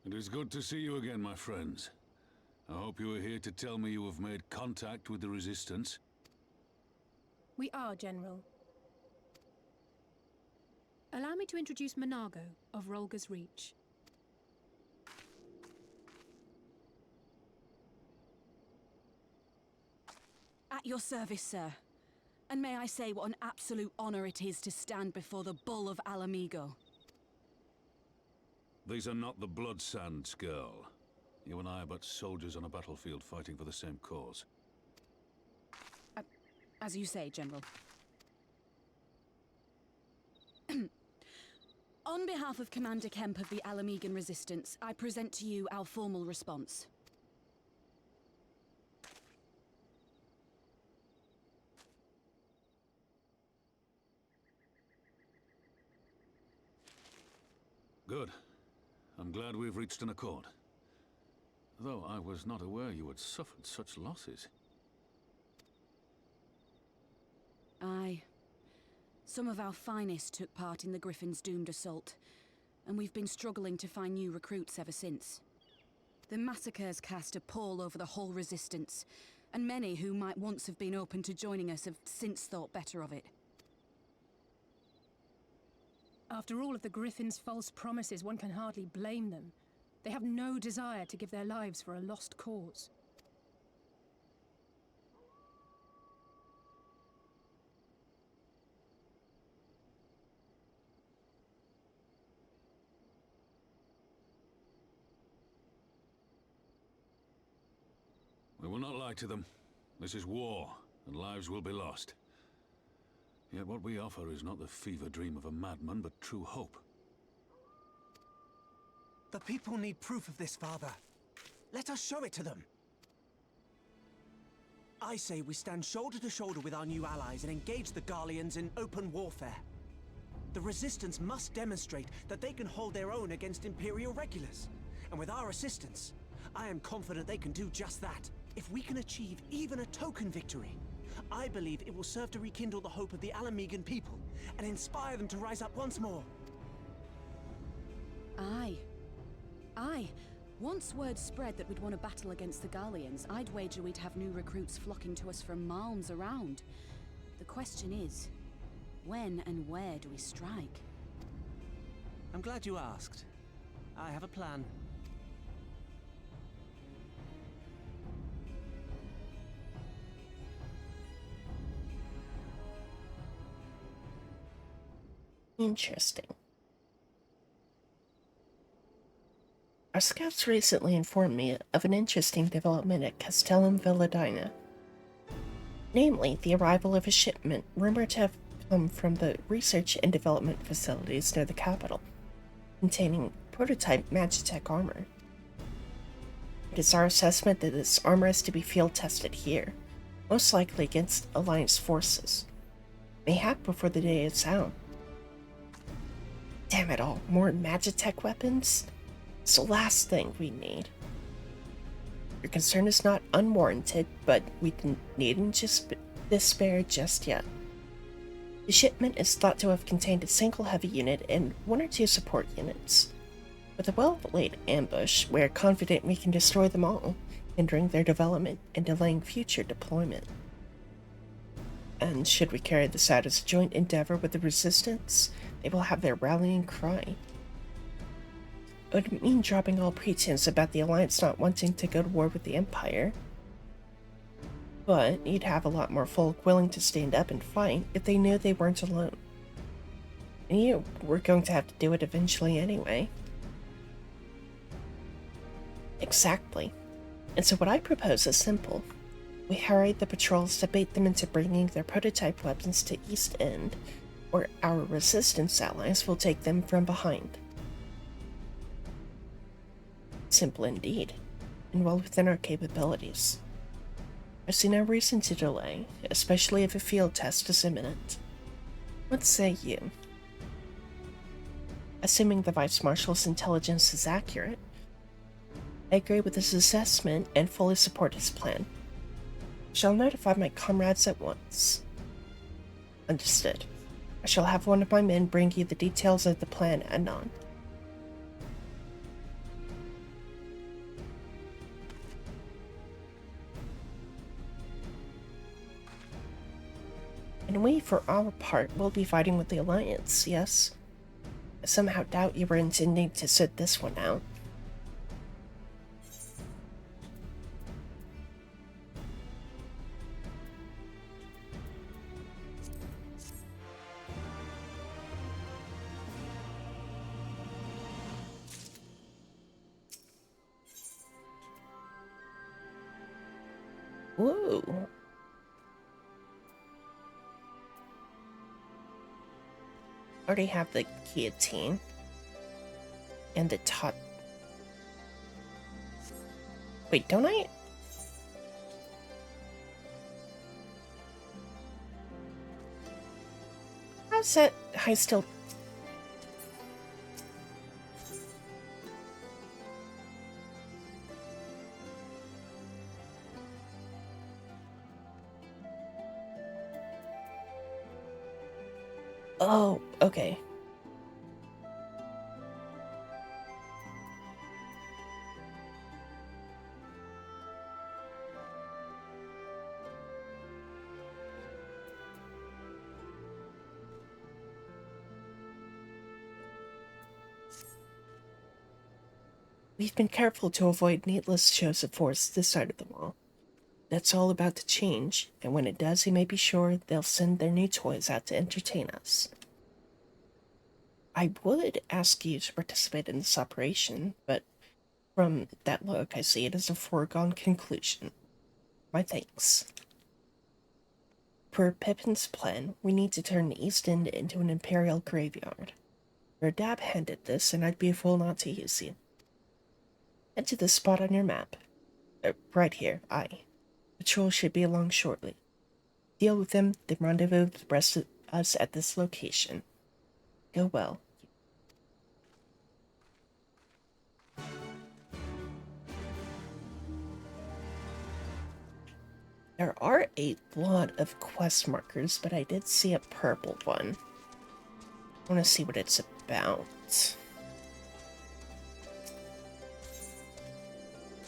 It is good to see you again, my friends. I hope you are here to tell me you have made contact with the Resistance. We are, General. Allow me to introduce Monago of Rolga's Reach. At your service, sir. And may I say what an absolute honor it is to stand before the Bull of Alamigo. These are not the Blood Sands, girl. You and I are but soldiers on a battlefield fighting for the same cause. As you say, General. On behalf of Commander Kemp of the Alamigan Resistance, I present to you our formal response. Good. I'm glad we've reached an accord. Though I was not aware you had suffered such losses. Aye. Some of our finest took part in the Griffin's doomed assault, and we've been struggling to find new recruits ever since. The massacres cast a pall over the whole Resistance, and many who might once have been open to joining us have since thought better of it. After all of the Griffin's false promises, one can hardly blame them. They have no desire to give their lives for a lost cause. We will not lie to them. This is war, and lives will be lost. Yet what we offer is not the fever dream of a madman, but true hope. The people need proof of this, Father. Let us show it to them. I say we stand shoulder to shoulder with our new allies and engage the Garleans in open warfare. The Resistance must demonstrate that they can hold their own against Imperial regulars. And with our assistance, I am confident they can do just that. If we can achieve even a token victory, I believe it will serve to rekindle the hope of the Alamigan people and inspire them to rise up once more. Aye. Aye. Once word spread that we'd won a battle against the Garleans, I'd wager we'd have new recruits flocking to us from miles around. The question is, when and where do we strike? I'm glad you asked. I have a plan. Interesting. Our scouts recently informed me of an interesting development at Castellum Villadina. Namely, the arrival of a shipment rumored to have come from the research and development facilities near the capital, containing prototype Magitech armor. It is our assessment that this armor is to be field tested here, most likely against Alliance forces, mayhap before the day is out. Damn it all, more Magitech weapons? It's the last thing we need. Your concern is not unwarranted, but we needn't just despair just yet. The shipment is thought to have contained a single heavy unit and 1 or 2 support units. With a well-laid ambush, we are confident we can destroy them all, hindering their development and delaying future deployment. And should we carry this out as a joint endeavor with the Resistance, they will have their rallying cry. It would mean dropping all pretense about the Alliance not wanting to go to war with the Empire. But you'd have a lot more folk willing to stand up and fight if they knew they weren't alone. And you were going to have to do it eventually anyway. Exactly. And so what I propose is simple. We harry the patrols to bait them into bringing their prototype weapons to East End, where our Resistance allies will take them from behind. Simple indeed, and well within our capabilities. I see no reason to delay, especially if a field test is imminent. What say you? Assuming the Vice Marshal's intelligence is accurate, I agree with his assessment and fully support his plan. I shall notify my comrades at once. Understood. I shall have one of my men bring you the details of the plan anon. And we, for our part, will be fighting with the Alliance, yes? I somehow doubt you were intending to sit this one out. Whoa. Already have the guillotine. And the tot. Wait, don't I? How's that high still? Oh, okay. We've been careful to avoid needless shows of force this side of the wall. That's all about to change, and when it does, you may be sure they'll send their new toys out to entertain us. I would ask you to participate in this operation, but from that look, I see it as a foregone conclusion. My thanks. Per Pippin's plan, we need to turn the East End into an Imperial graveyard. You're a dab-handed this, and I'd be a fool not to use you. Head to this spot on your map. Right here, aye. Patrol should be along shortly. Deal with them, then rendezvous with the rest of us at this location. Go well. There are a lot of quest markers, but I did see a purple one. I want to see what it's about.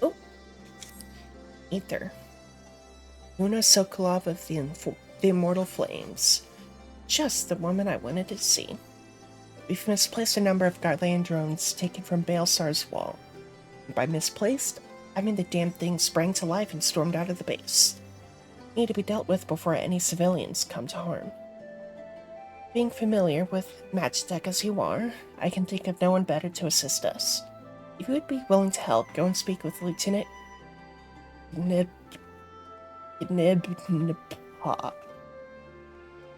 Oh! Ether. Una Sokolov of the Immortal Flames. Just the woman I wanted to see. We've misplaced a number of Garlean drones taken from Baelsar's wall. And by misplaced, I mean the damn thing sprang to life and stormed out of the base. Need to be dealt with before any civilians come to harm. Being familiar with Magitech as you are, I can think of no one better to assist us. If you would be willing to help, go and speak with Lieutenant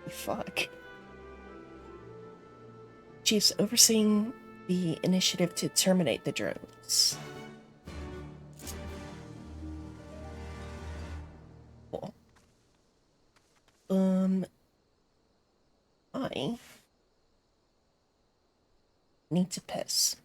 Fuck. She's overseeing the initiative to terminate the drones. Cool. I need to piss.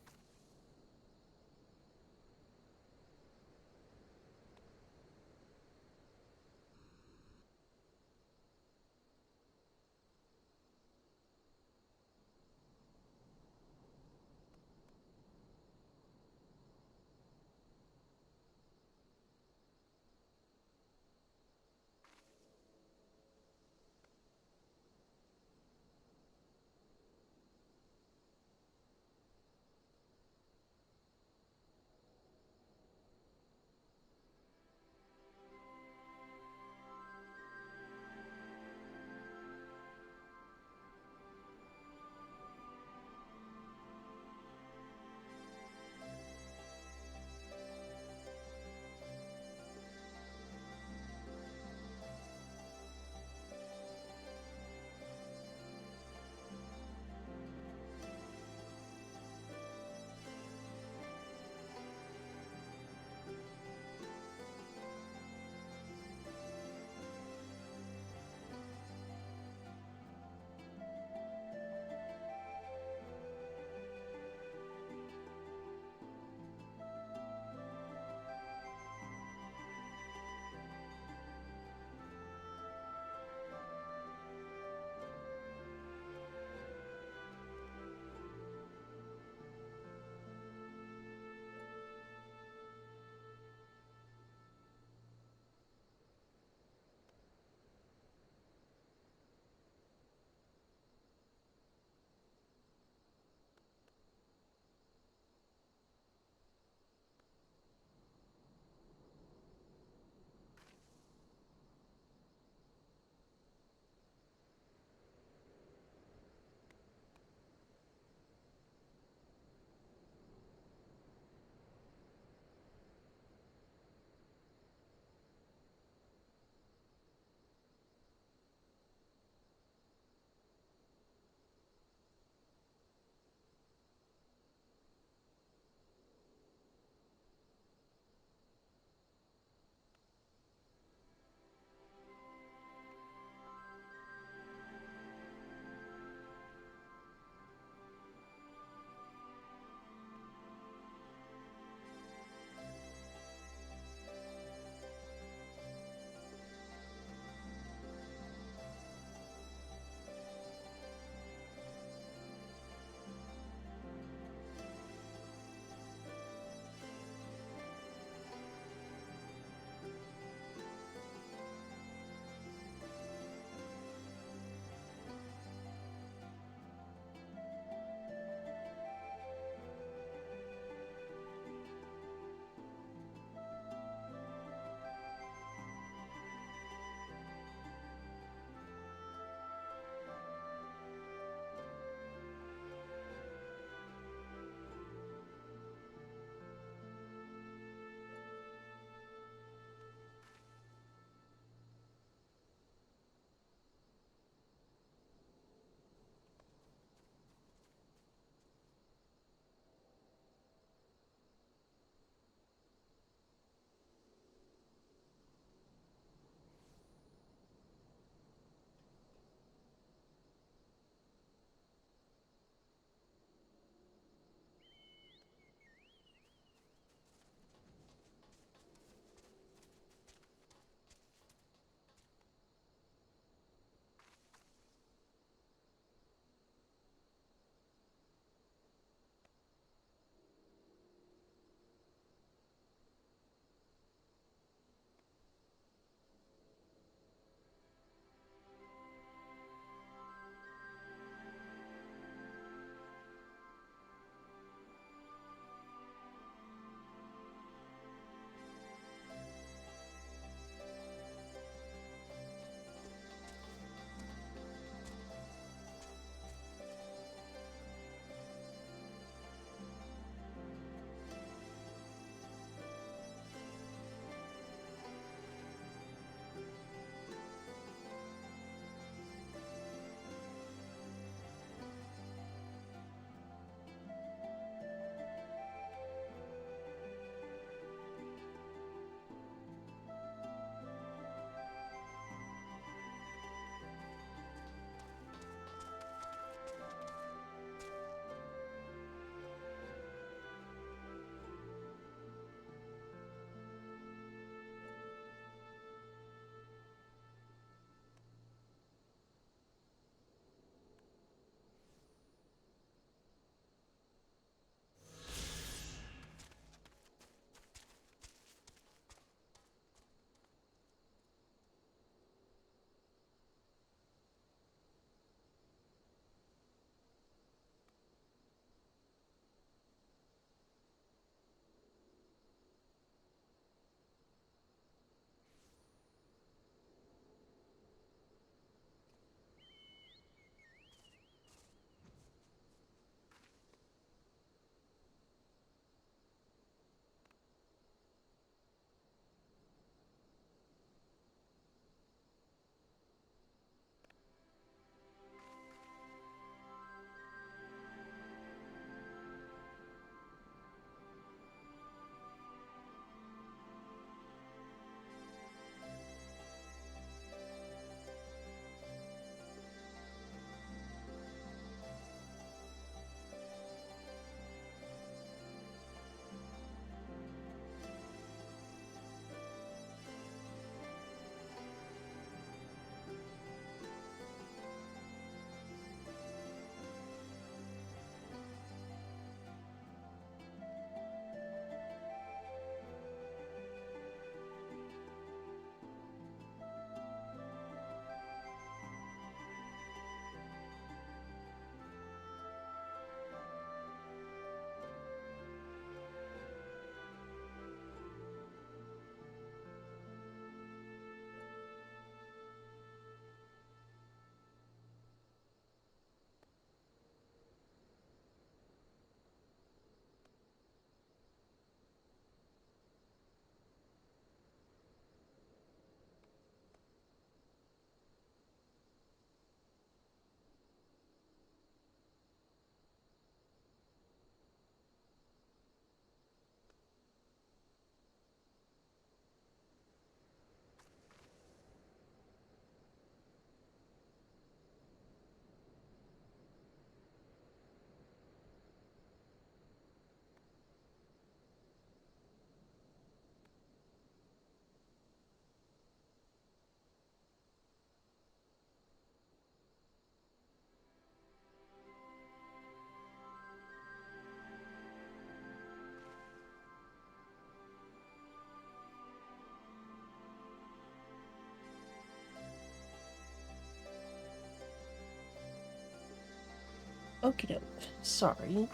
Okie doke. Sorry.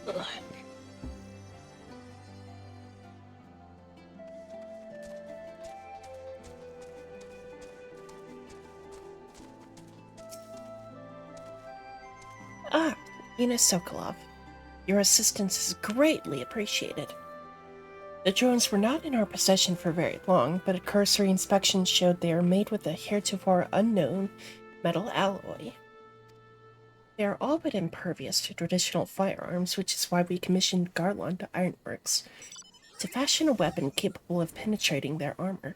Ugh. Ah, Mina Sokolov. Your assistance is greatly appreciated. The drones were not in our possession for very long, but a cursory inspection showed they are made with a heretofore unknown metal alloy. They are all but impervious to traditional firearms, which is why we commissioned Garland Ironworks to fashion a weapon capable of penetrating their armor.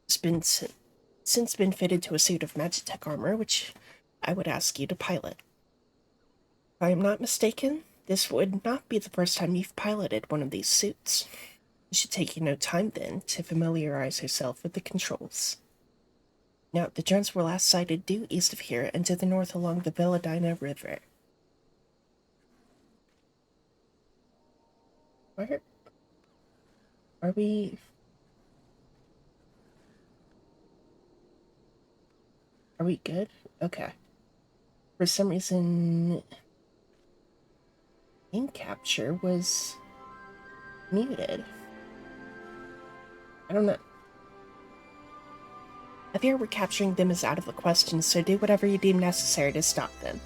It's been since been fitted to a suit of Magitech armor, which I would ask you to pilot. If I am not mistaken, this would not be the first time you've piloted one of these suits. It should take you no time then to familiarize yourself with the controls. Now, the drones were last sighted due east of here and to the north along the Veladina River. Where are we? Are we good? Okay. For some reason, game capture was muted. I don't know. I fear recapturing them is out of the question, so do whatever you deem necessary to stop them.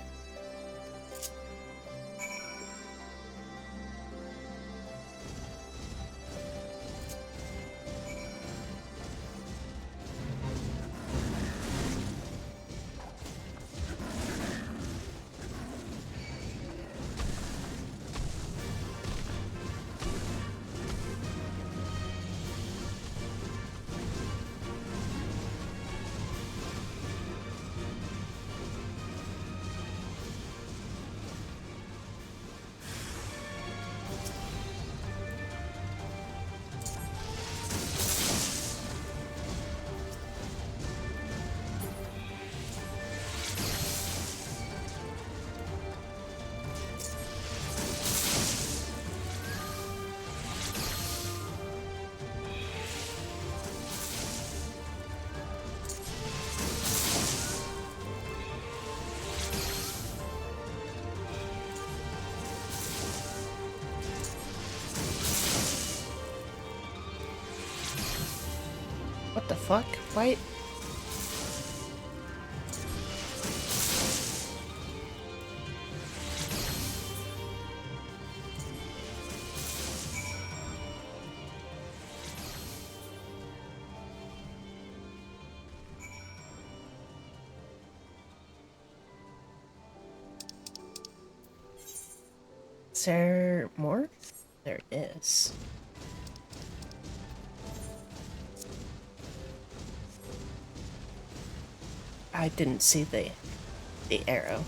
What the fuck? Why? Is there more? There is. I didn't see the arrow.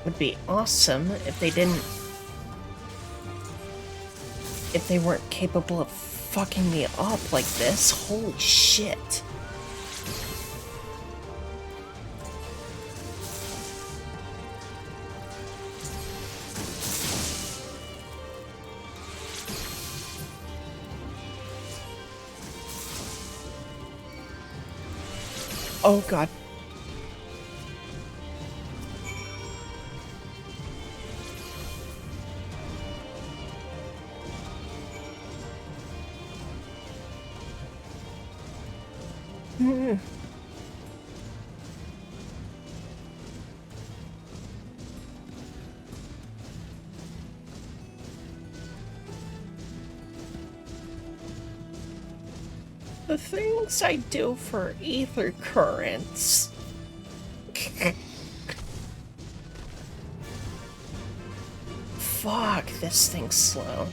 Would be awesome if they didn't... if they weren't capable of fucking me up like this. Holy shit. Oh god. Hmm. The things I do for ether currents. Fuck, this thing's slow.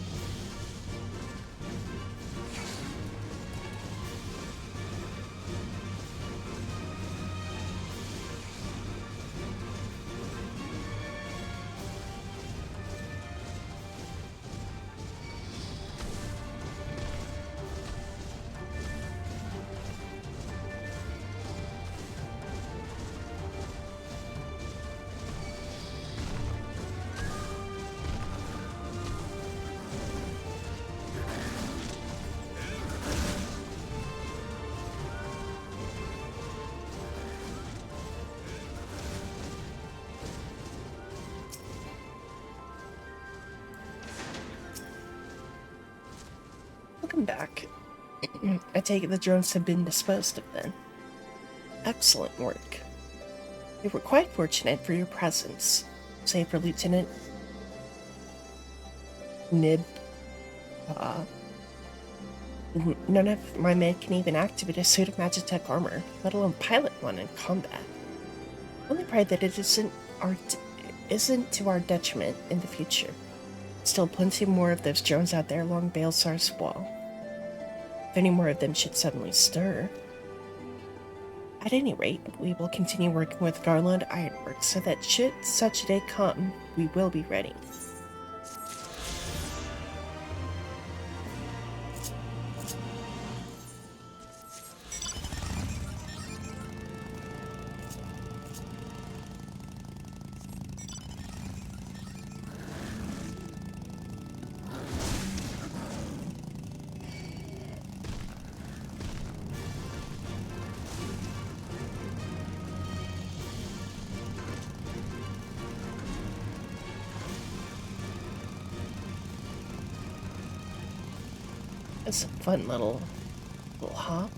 Welcome back. I take it the drones have been disposed of then. Excellent work. We were quite fortunate for your presence, save for Lieutenant Nib. None of my men can even activate a suit of Magitech armor, let alone pilot one in combat. Only pray that it isn't to our detriment in the future. Still plenty more of those drones out there along Baelsar's wall. If any more of them should suddenly stir. At any rate, we will continue working with Garland Ironworks so that should such a day come, we will be ready. It's a fun little hop.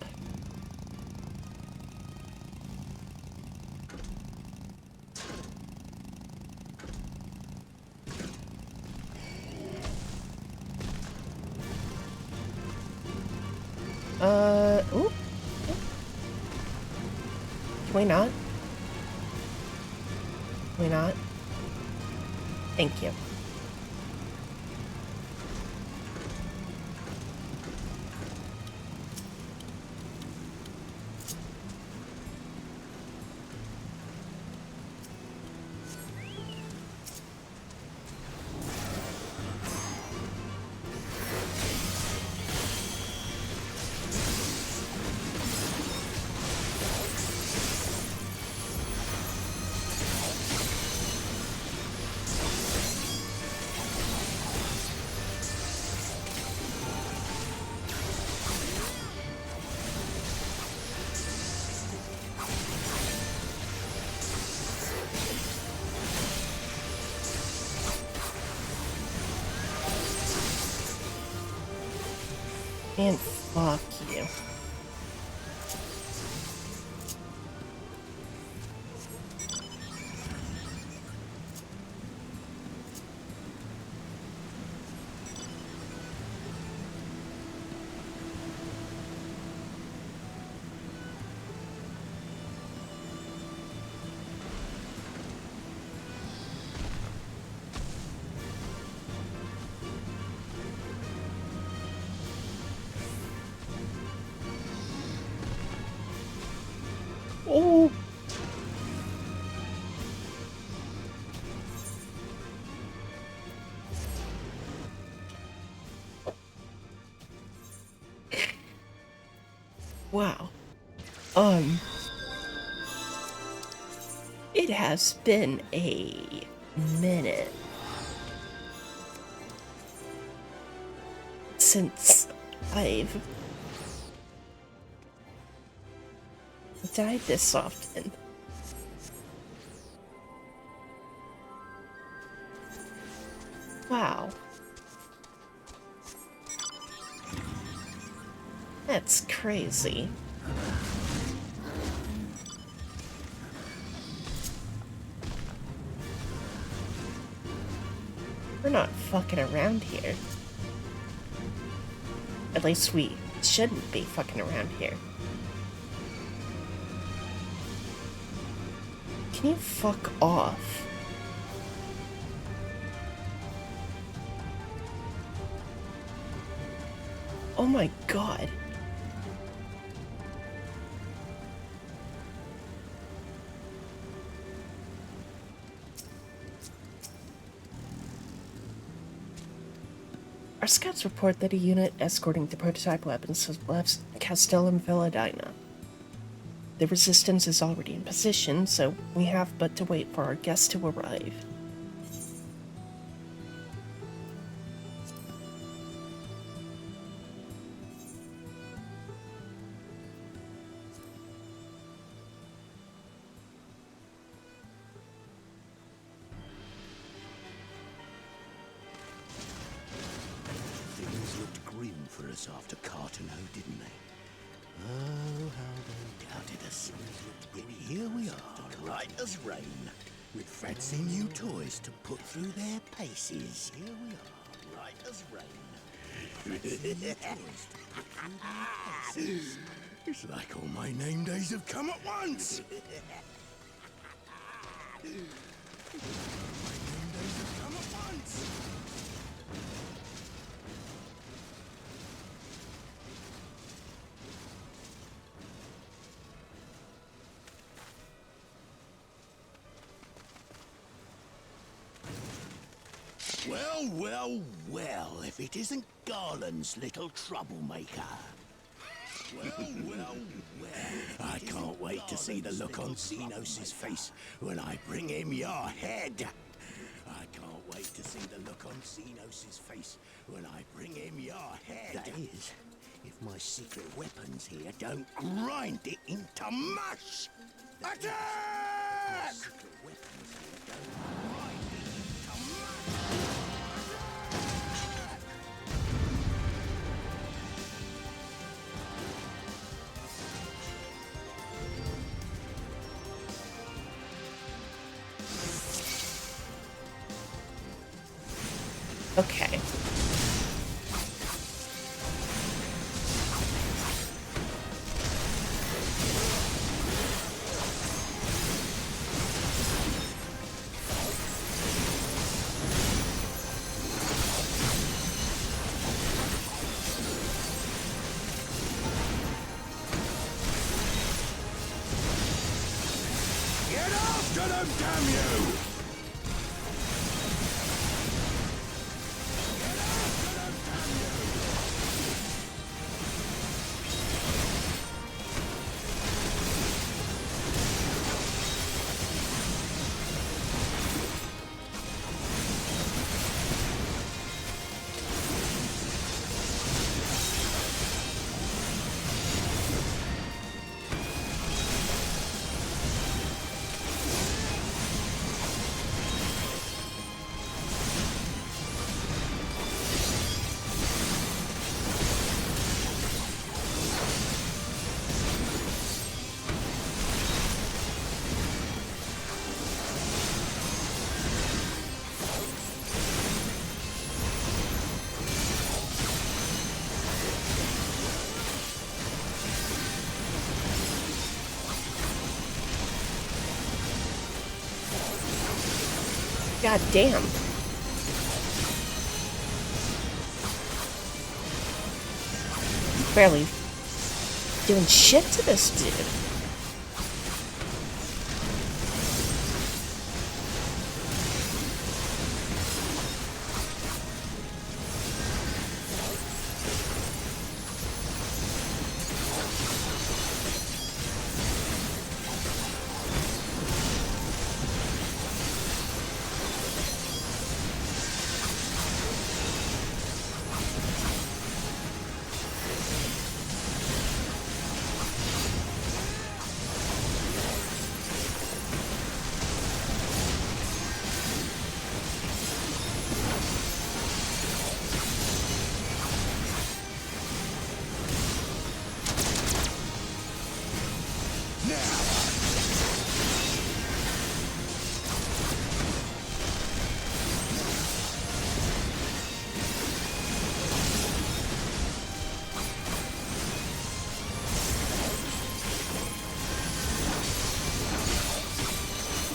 Ooh. Can we not? Can we not? Thank you. And fuck you. Oh. Wow. It has been a minute since I've died this often. Wow. That's crazy. We're not fucking around here. At least we shouldn't be fucking around here. Can you fuck off? Oh my god. Our scouts report that a unit escorting the prototype weapons has left Castellum Villadina. The resistance is already in position, so we have but to wait for our guests to arrive. Things looked grim for us after Cartano, didn't they? Oh, how they doubted us. Yet here we are, right as rain, with fancy new toys to put through their paces. Here we are, right as rain, with fancy new toys to put through their paces. It's like all my name days have come at once. My name days have come at once. Well, well, well, if it isn't Garland's little troublemaker. Well, well, well. I can't wait to see the look on Xenos' face when I bring him your head. I can't wait to see the look on Xenos' face when I bring him your head. That is, if my secret weapons here don't grind it into mush. Attack! My secret weapons here don't grind it into mush. Okay. Get after them, damn you! God damn. Barely doing shit to this dude.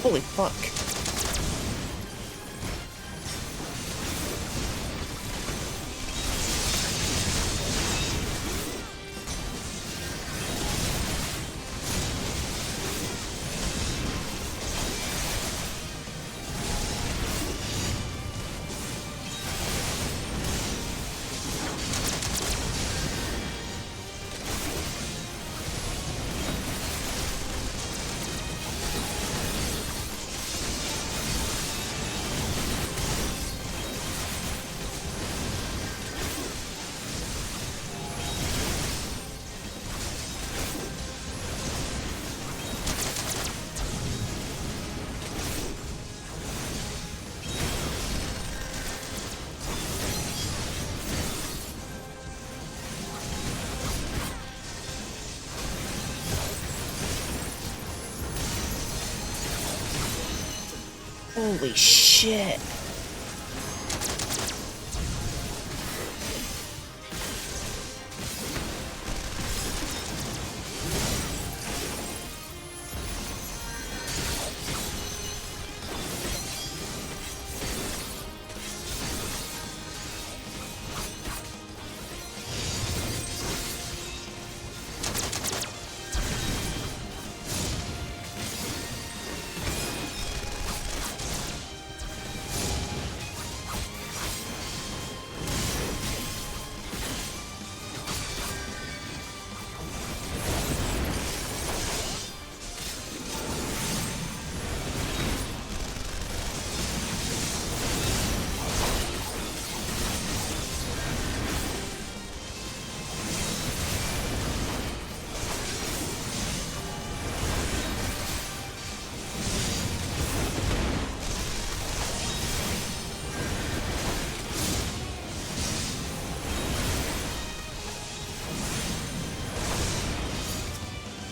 Holy fuck. Holy shit.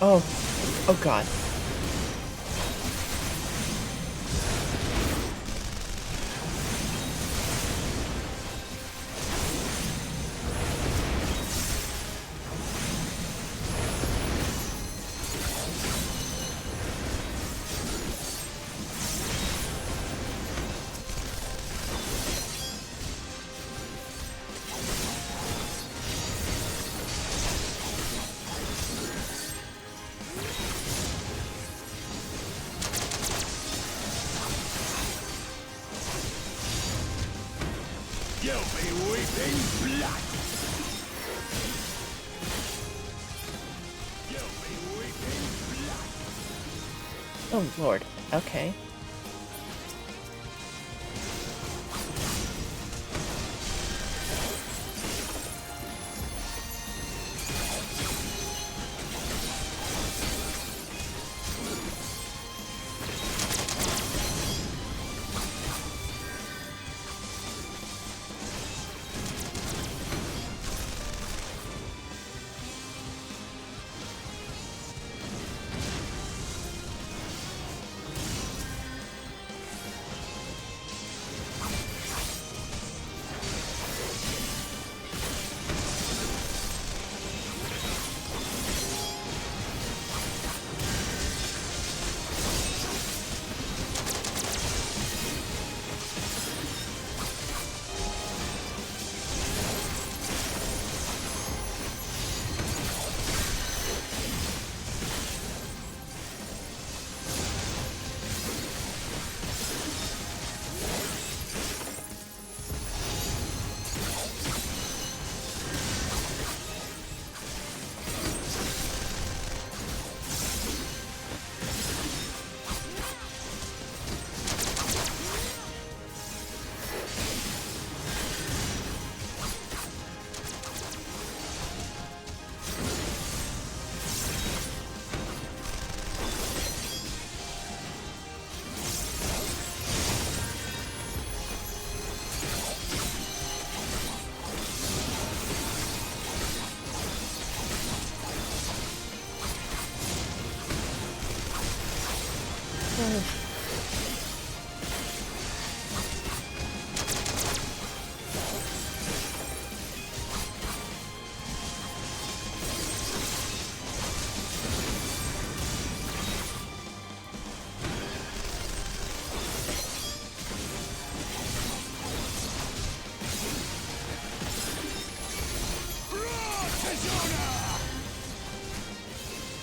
Oh. Oh god. You'll be weeping blood! You'll be weeping blood! Oh lord. Okay.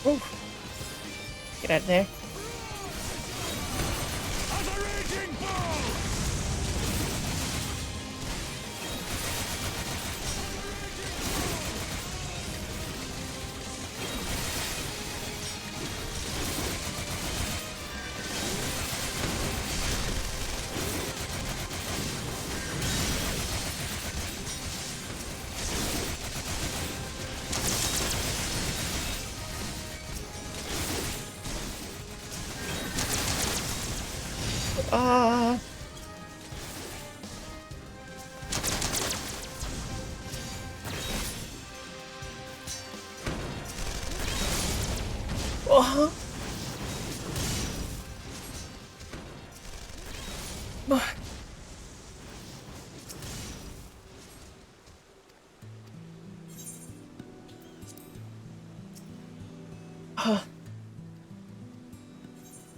Ooh. Get out of there.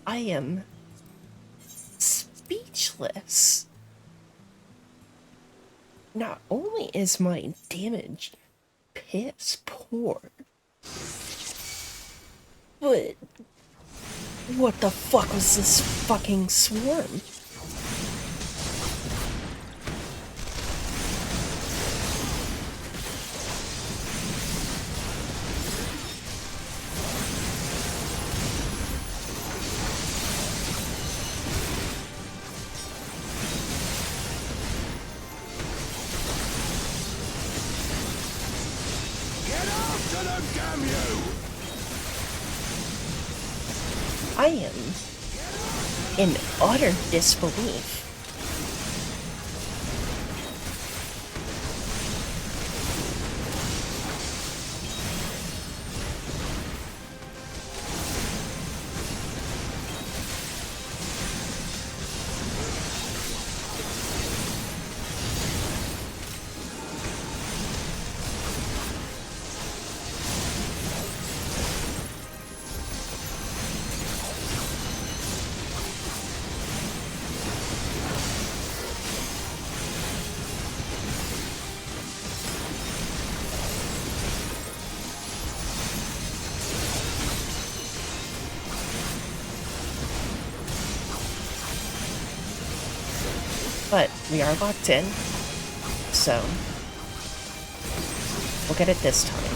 I am speechless. Not only is my damage piss poor, but what the fuck was this fucking swarm? I am in utter disbelief. But we are locked in, so we'll get it this time.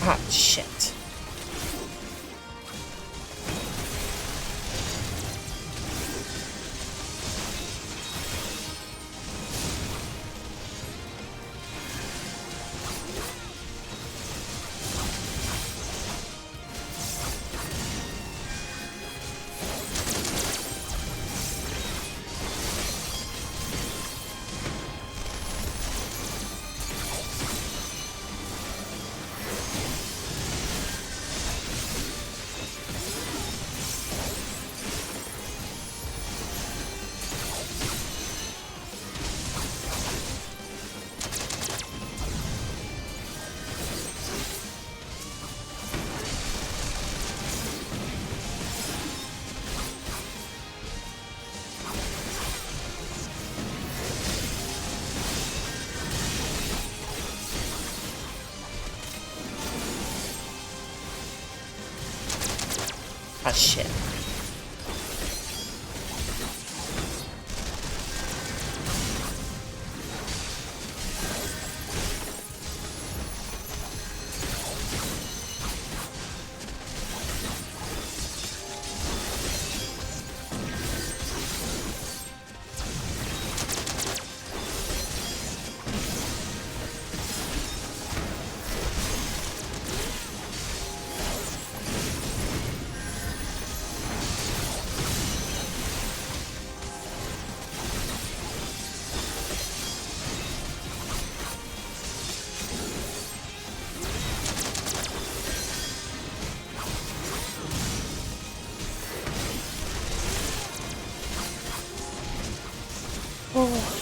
Ah, shit. Ah, shit. Oh.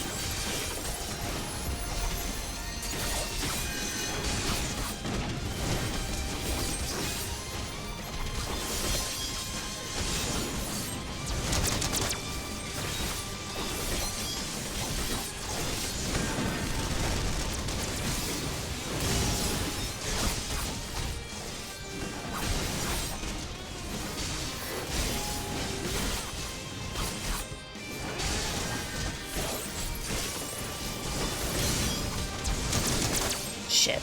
Shit.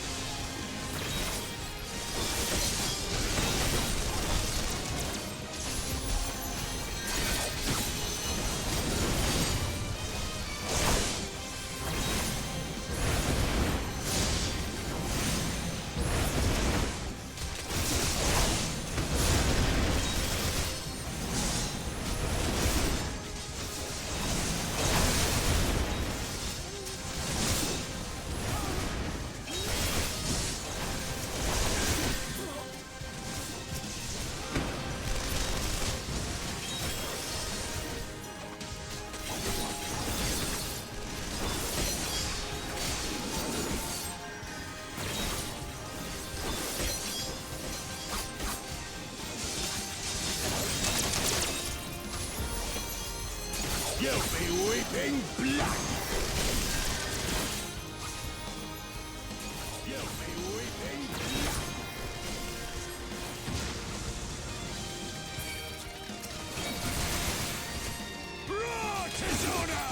You'll be weeping blood! You'll be weeping blood! Raw Tizona!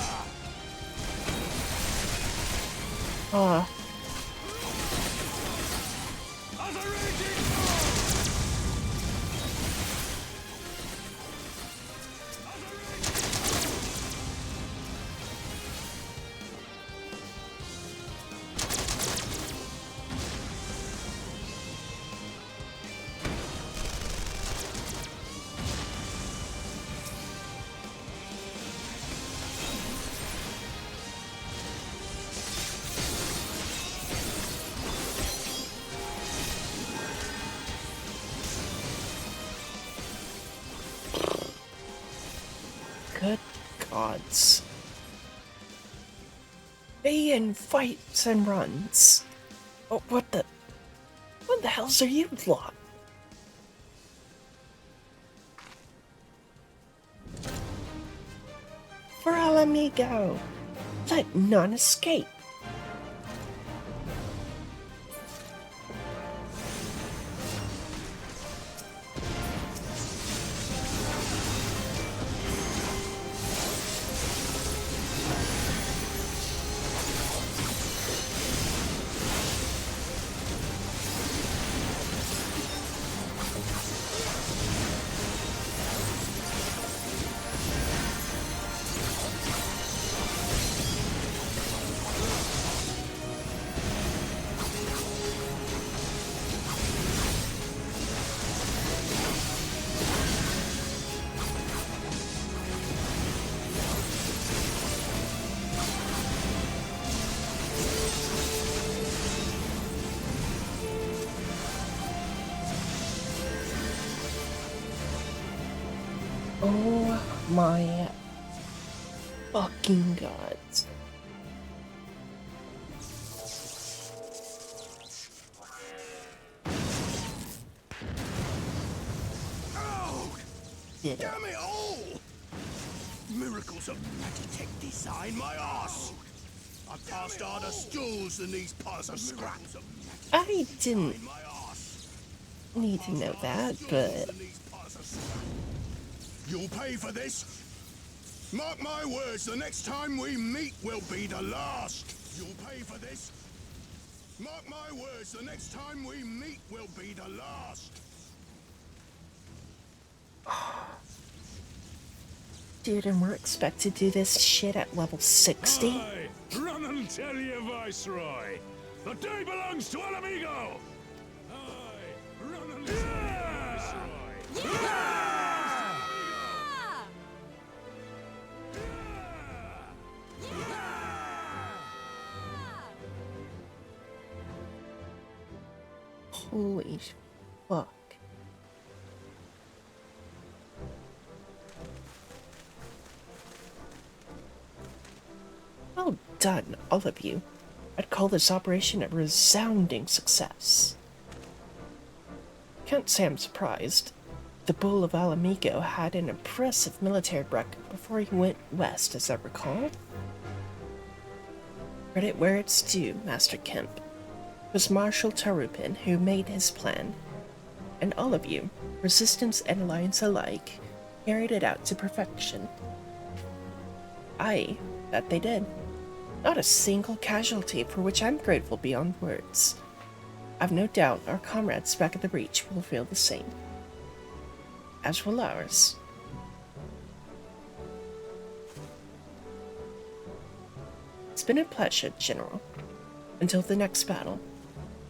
Good gods. Be in fights and runs. Oh, what the hells are you lot? For al amigo, let none escape. Oh my fucking gods. Yeah. Damn it all! Miracles of Meditech design, my ass! I've passed harder stools than these piles of scrap. I didn't need to know that, but You'll pay for this. Mark my words, the next time we meet will be the last. You'll pay for this. Mark my words, the next time we meet will be the last. Dude, and we're expected to do this shit at level 60? Aye, run and tell your viceroy. The day belongs to Alamigo. Aye, run and tell your viceroy. Holy fuck. Well done, all of you. I'd call this operation a resounding success. Can't say I'm surprised. The Bull of Alamigo had an impressive military record before he went west, as I recall. Credit where it's due, Master Kemp. It was Marshal Tarupin who made his plan, and all of you, Resistance and Alliance alike, carried it out to perfection. Aye, that they did. Not a single casualty, for which I'm grateful beyond words. I've no doubt our comrades back at the Breach will feel the same. As will ours. It's been a pleasure, General. Until the next battle.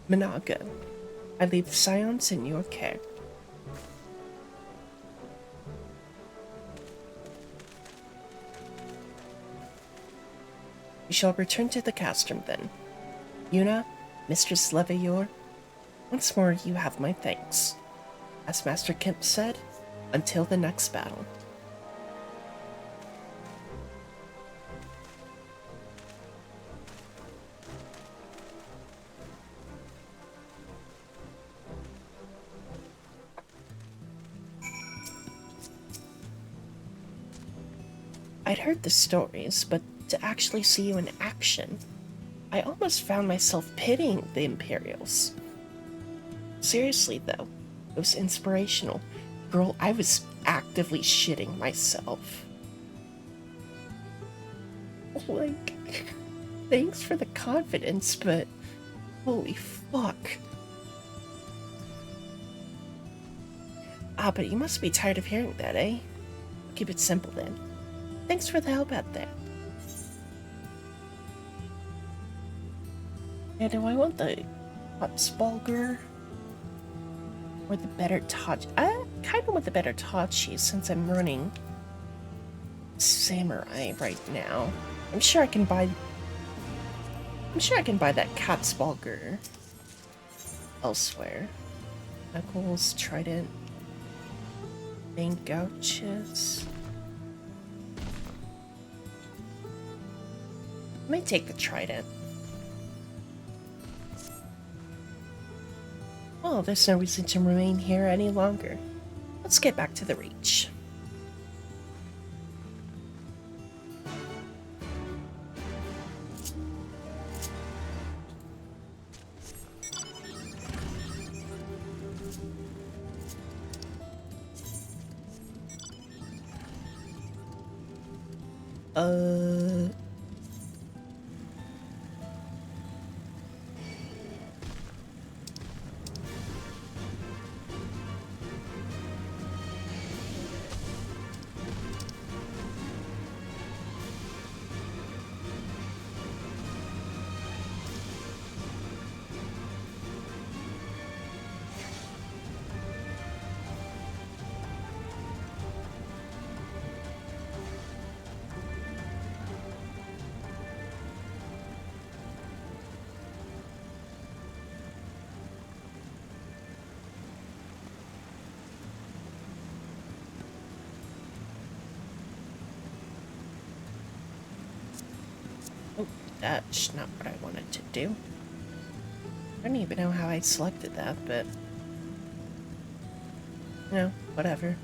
Managa, I leave the Scions in your care. We shall return to the castrum then. Yuna, Mistress Levayor, once more you have my thanks. As Master Kemp said, until the next battle. I'd heard the stories, but to actually see you in action, I almost found myself pitying the Imperials. Seriously, though, it was inspirational. Girl, I was actively shitting myself. Like, thanks for the confidence, but holy fuck. Ah, but you must be tired of hearing that, eh? Keep it simple then. Thanks for the help out there. Now, do I want the Hotspalger or the better Tachi? I kind of want the better Tachi since I'm running Samurai right now. I'm sure I can buy that Catsbalger elsewhere. Knuckles, Trident, Main Gouches. I might take the Trident. Well, there's no reason to remain here any longer. Let's get back to the Reach. That's not what I wanted to do. I don't even know how I selected that, but... you know, whatever.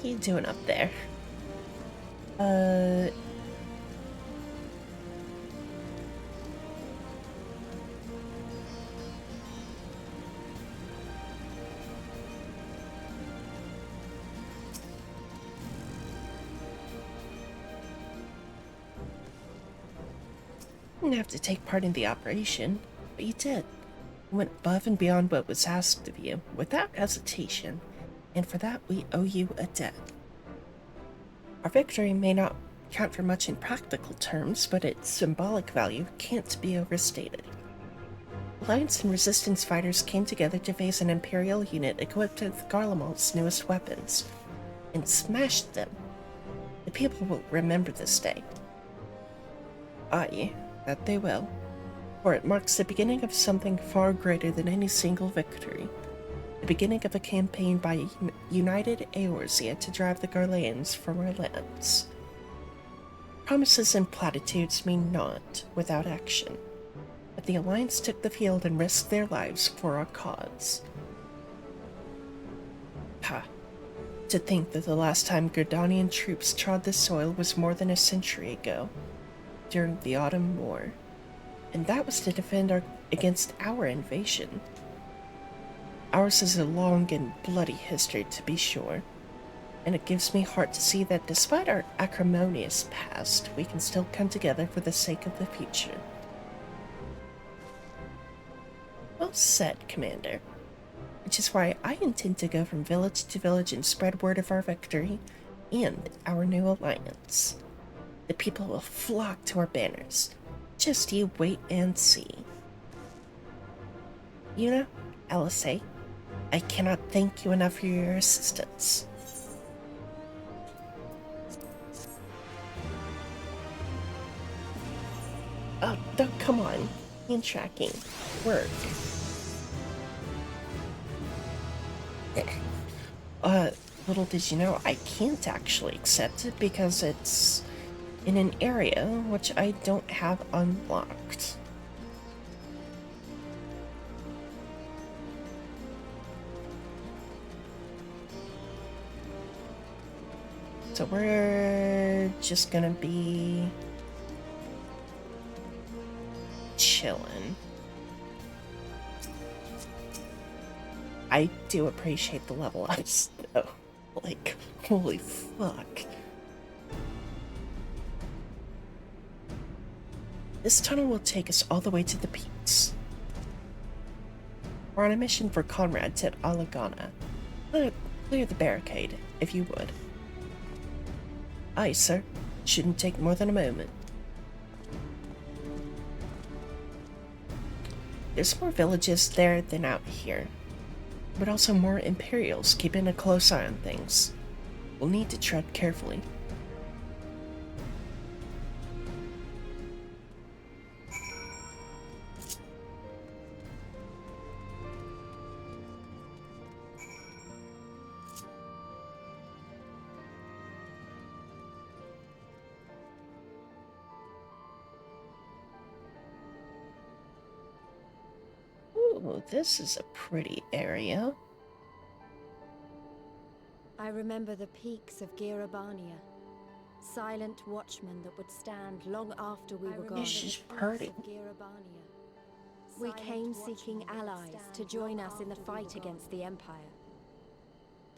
are you doing up there? You didn't have to take part in the operation, but you did. You went above and beyond what was asked of you, without hesitation, and for that we owe you a debt. Our victory may not count for much in practical terms, but its symbolic value can't be overstated. Alliance and Resistance fighters came together to face an Imperial unit equipped with Garlemald's newest weapons, and smashed them. The people will remember this day. Aye, that they will, for it marks the beginning of something far greater than any single victory. The beginning of a campaign by united Eorzea to drive the Garleans from our lands. Promises and platitudes mean naught without action, but the Alliance took the field and risked their lives for our cause. Ha! To think that the last time Gerdanian troops trod this soil was more than a century ago, during the Autumn War, and that was to defend against our invasion. Ours is a long and bloody history, to be sure, and it gives me heart to see that despite our acrimonious past, we can still come together for the sake of the future. Well said, Commander. Which is why I intend to go from village to village and spread word of our victory and our new alliance. The people will flock to our banners. Just you wait and see. Yuna, LSA, I cannot thank you enough for your assistance. Oh, come on. Hand tracking. Work. Little did you know, I can't actually accept it because it's in an area which I don't have unlocked. So we're just gonna be chilling. I do appreciate the level ups though. Like, holy fuck. This tunnel will take us all the way to the peaks. We're on a mission for comrades at Alagana. Clear the barricade, if you would. Aye, sir. Shouldn't take more than a moment. There's more villages there than out here, but also more Imperials keeping a close eye on things. We'll need to tread carefully. Ooh, this is a pretty area. I remember the peaks of Girabania. Silent watchmen that would stand long after we were gone. This is pretty. We came seeking allies to join us in the fight against the Empire.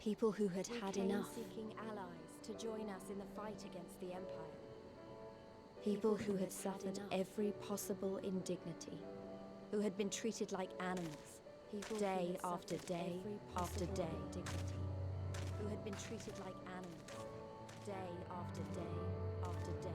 People who had had enough. Seeking allies to join us in the fight against the Empire. People who had suffered every possible indignity. Who had been treated like animals. Day after day after day. Who had been treated like animals. Day after day after day.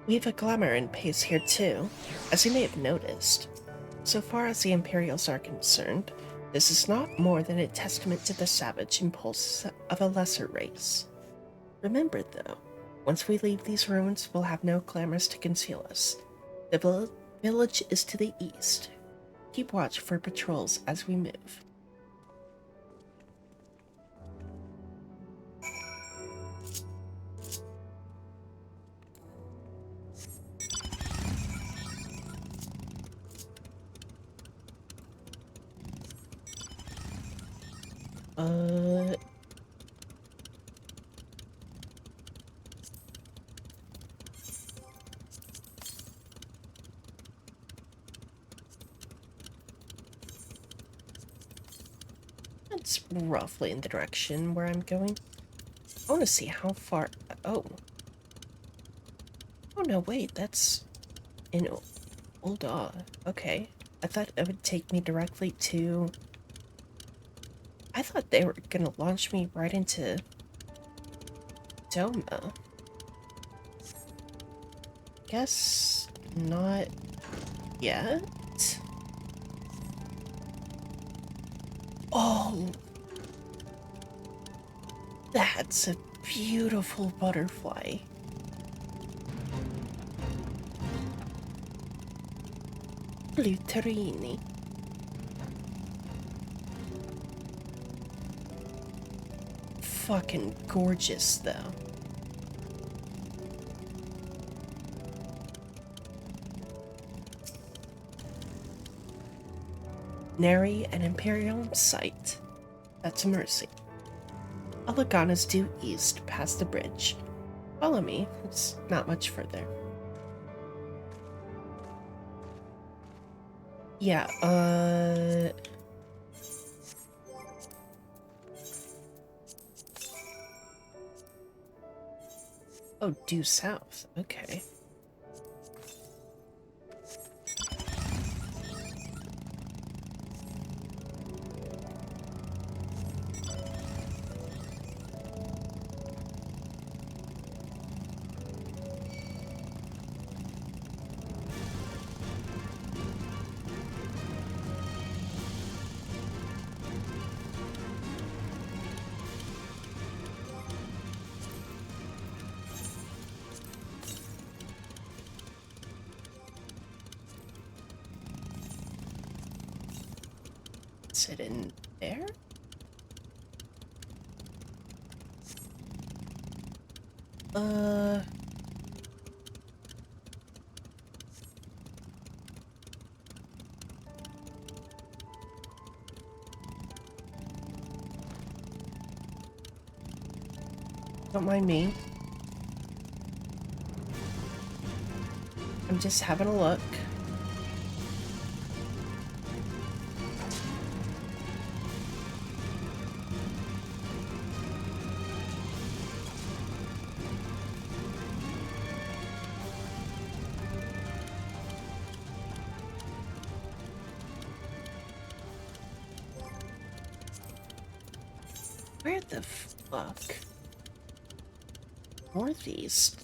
We have a glamour and pace here too, as you may have noticed. So far as the Imperials are concerned, this is not more than a testament to the savage impulse of a lesser race. Remember, though, once we leave these ruins, we'll have no glamours to conceal us. The village is to the east. Keep watch for patrols as we move. That's roughly in the direction where I'm going. I want to see how far. Oh. Oh no, wait, that's in Ul'dah. Okay. I thought it would take me directly to. I thought they were gonna launch me right into Doma. Guess not yet. Oh, that's a beautiful butterfly. Luterini. Fucking gorgeous, though. Nary an Imperial in sight. That's a mercy. Alagana's due east, past the bridge. Follow me, it's not much further. Yeah, oh, due south, okay. Is it in there? Don't mind me. I'm just having a look. Where the fuck? Northeast.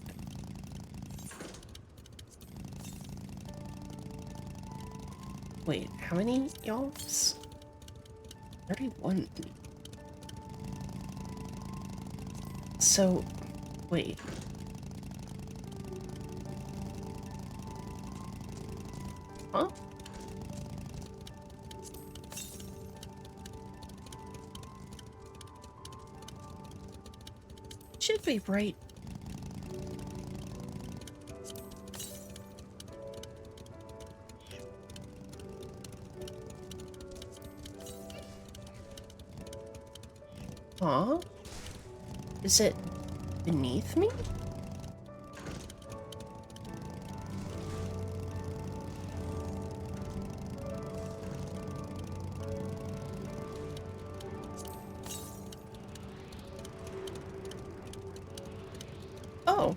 Wait, how many y'alls? 31. So, wait. Huh? Should be right. Huh? Is it beneath me? Oh.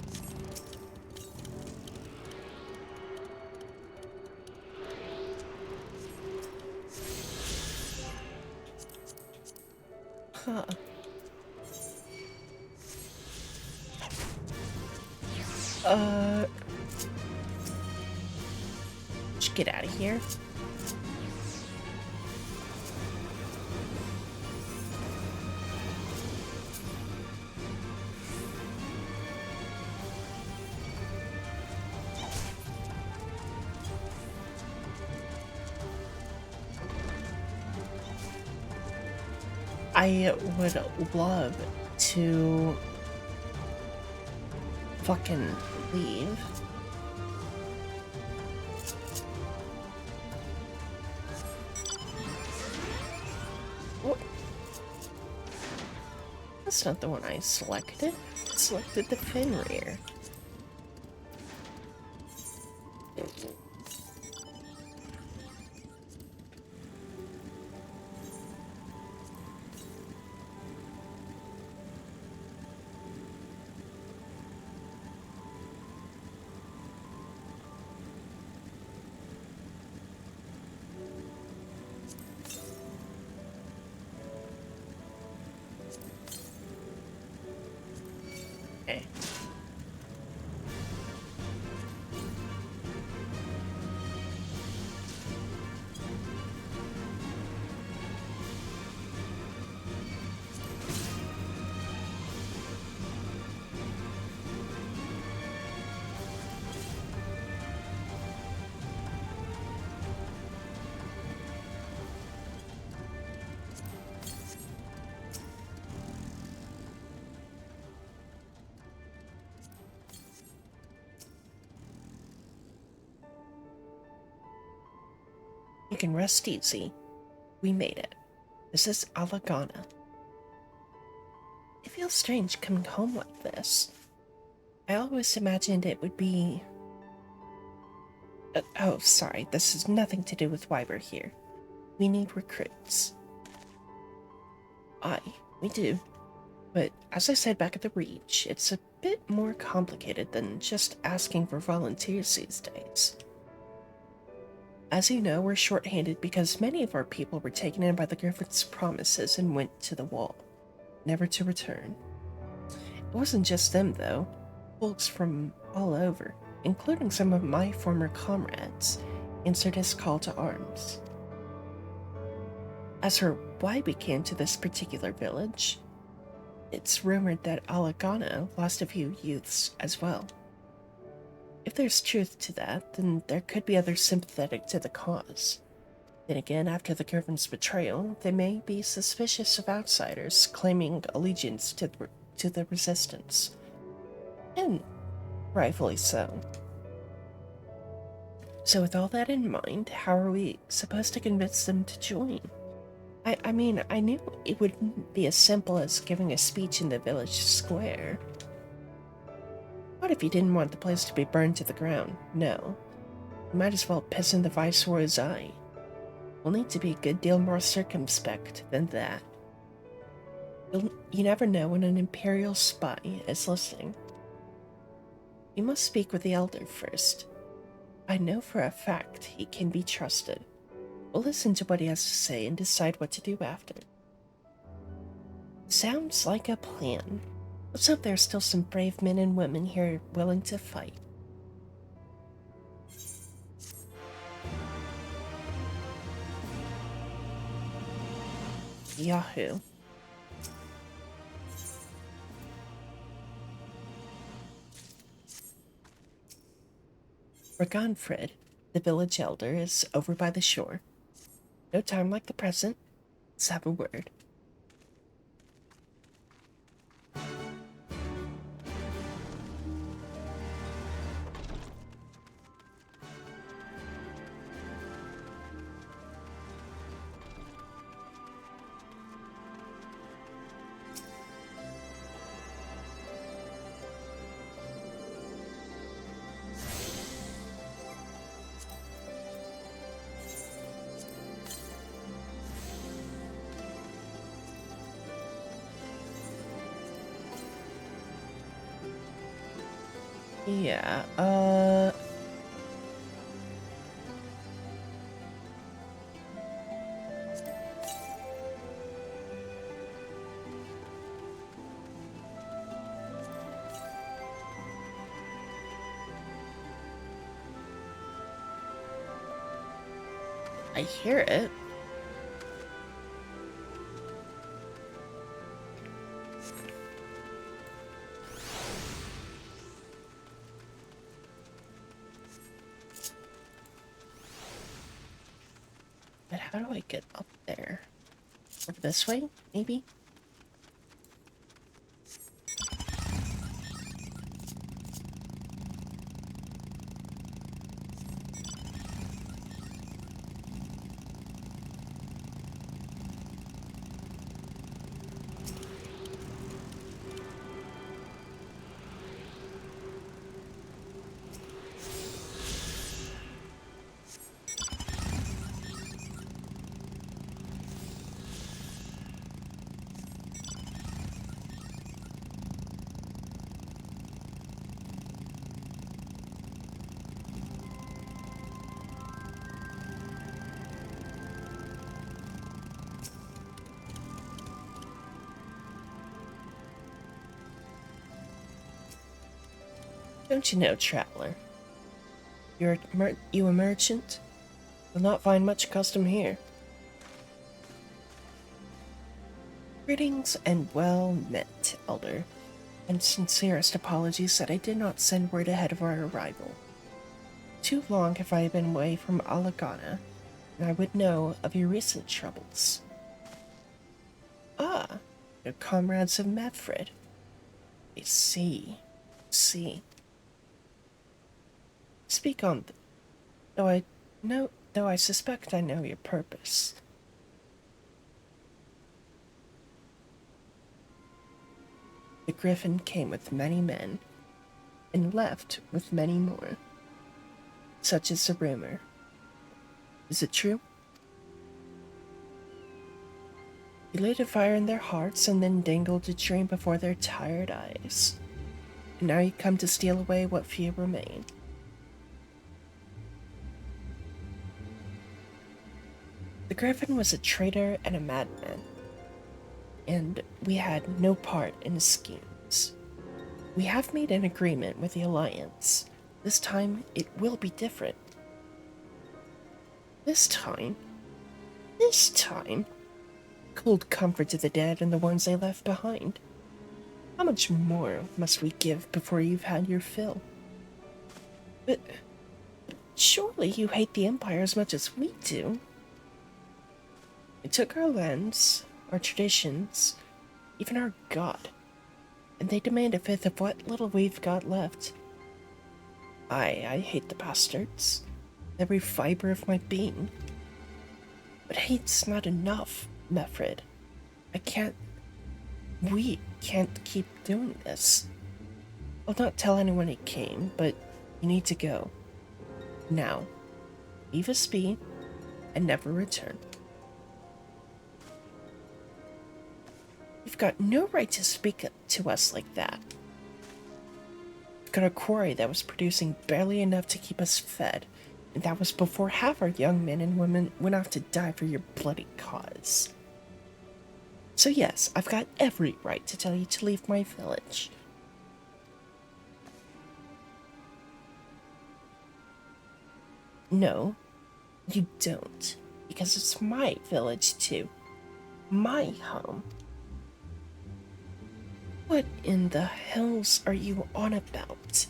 Huh. should get out of here. I would love to fucking leave. What? That's not the one I selected. I selected the Fenrir. Okay. You can rest easy. We made it. This is Alagana. It feels strange coming home like this. I always imagined it would be... oh, sorry, this has nothing to do with why we're here. We need recruits. Aye, we do. But as I said back at the Reach, it's a bit more complicated than just asking for volunteers these days. As you know, we're short-handed because many of our people were taken in by the Griffin's promises and went to the wall, never to return. It wasn't just them, though. Folks from all over, including some of my former comrades, answered his call to arms. As for why we came to this particular village, it's rumored that Alagana lost a few youths as well. If there's truth to that, then there could be others sympathetic to the cause. Then again, after the Griffin's betrayal, they may be suspicious of outsiders claiming allegiance to the Resistance. And rightfully so. So with all that in mind, how are we supposed to convince them to join? I mean, I knew it wouldn't be as simple as giving a speech in the village square. What if you didn't want the place to be burned to the ground? No. You might as well piss in the Viceroy's eye. We'll need to be a good deal more circumspect than that. You never know when an Imperial spy is listening. You must speak with the Elder first. I know for a fact he can be trusted. We'll listen to what he has to say and decide what to do after. Sounds like a plan. Let's hope there are still some brave men and women here willing to fight. Yahoo. Ragonfred, the village elder, is over by the shore. No time like the present. Let's have a word. Yeah, I hear it. But how do I get up there? Over this way, maybe? Don't you know, traveler? You a merchant? You'll not find much custom here. Greetings and well met, Elder, and sincerest apologies that I did not send word ahead of our arrival. Too long have I been away from Alagana, and I would know of your recent troubles. Ah, your comrades of Medfred. I see. Speak on, though I suspect I know your purpose. The Griffin came with many men, and left with many more. Such is the rumor. Is it true? You lit a fire in their hearts and then dangled a dream before their tired eyes. And now you come to steal away what few remain. The Griffin was a traitor and a madman, and we had no part in his schemes. We have made an agreement with the Alliance. This time, it will be different. This time? Cold comfort to the dead and the ones they left behind. How much more must we give before you've had your fill? But surely you hate the Empire as much as we do. They took our lands, our traditions, even our god, and they demand a fifth of what little we've got left. I hate the bastards, every fiber of my being. But hate's not enough, Mefred. We can't keep doing this. I'll not tell anyone he came, but you need to go. Now, leave us be, and never return. You've got no right to speak to us like that. We've got a quarry that was producing barely enough to keep us fed, and that was before half our young men and women went off to die for your bloody cause. So yes, I've got every right to tell you to leave my village. No, you don't, because it's my village too. My home. What in the hells are you on about?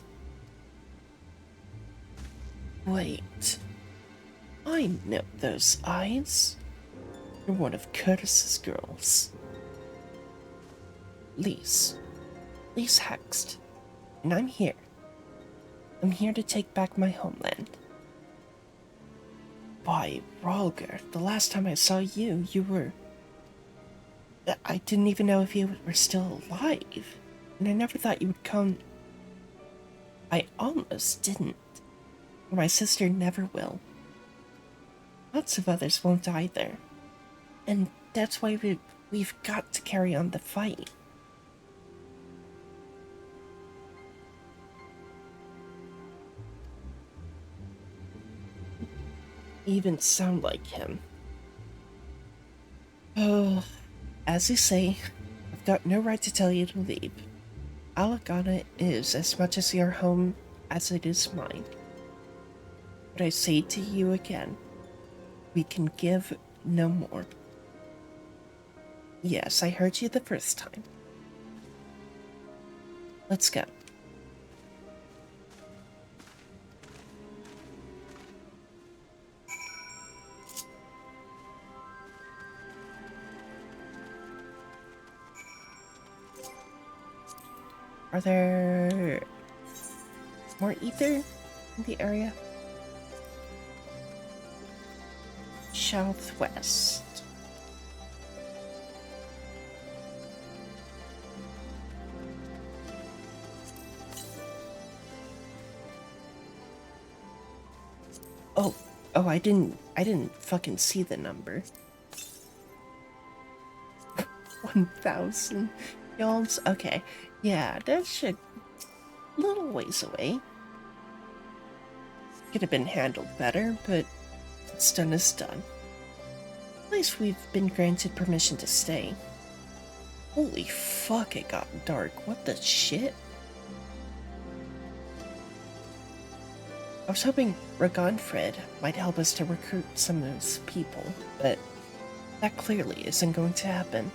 Wait. I know those eyes. You're one of Curtis's girls. Lise Hext. And I'm here. I'm here to take back my homeland. Why, Rolger, the last time I saw you, you were... I didn't even know if you were still alive. And I never thought you would come... I almost didn't. My sister never will. Lots of others won't either. And that's why we've got to carry on the fight. You even sound like him. Oh, as you say, I've got no right to tell you to leave. Alagana is as much as your home as it is mine. But I say to you again, We can give no more. Yes, I heard you the first time. Let's go. Are there more ether in the area? Southwest. Oh, I didn't fucking see the number. 1,000 yards? Okay. Yeah, that's a little ways away. Could have been handled better, but what's done is done. At least we've been granted permission to stay. Holy fuck, it got dark. What the shit? I was hoping Ragonfred might help us to recruit some of those people, but that clearly isn't going to happen.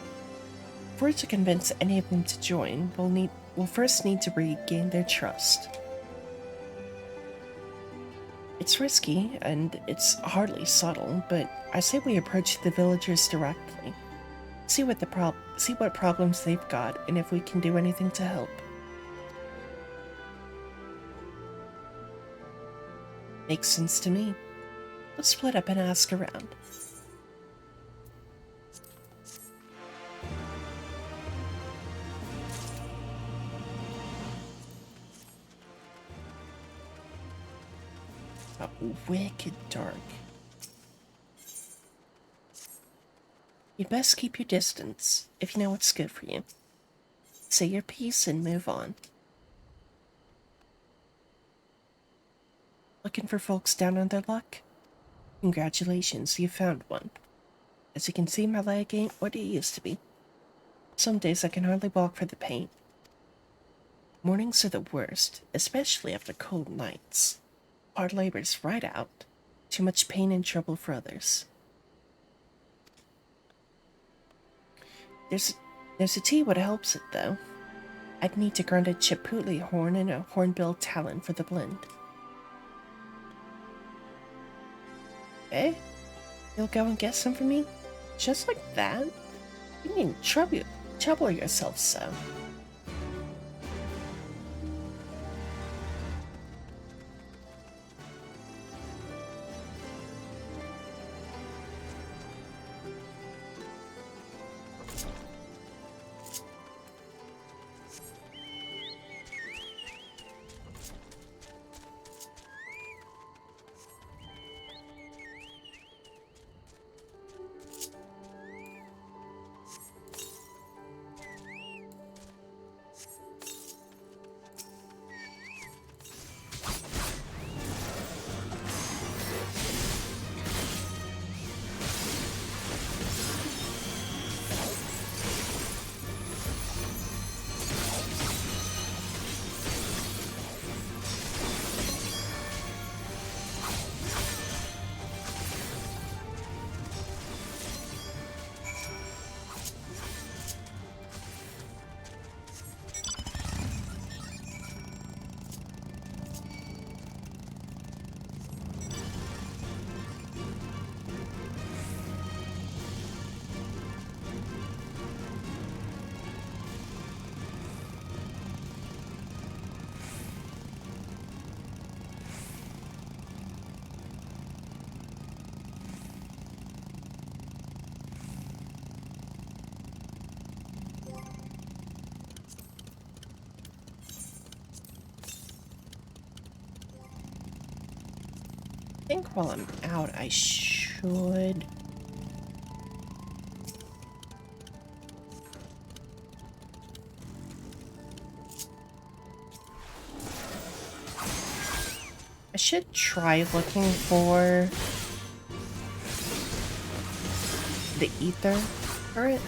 For us to convince any of them to join, we'll first need to regain their trust. It's risky, and it's hardly subtle, but I say we approach the villagers directly. See what problems they've got, and if we can do anything to help. Makes sense to me. Let's split up and ask around. Wicked dark. You'd best keep your distance, if you know what's good for you. Say your piece and move on. Looking for folks down on their luck? Congratulations, you found one. As you can see, my leg ain't what it used to be. Some days I can hardly walk for the pain. Mornings are the worst, especially after cold nights. Hard labor's right out. Too much pain and trouble for others. There's a tea what helps it, though. I'd need to grind a chipotle horn and a hornbill talon for the blend. Eh? You'll go and get some for me? Just like that? You needn't trouble yourself so. I think while I'm out, I should... I should try looking for the ether for it.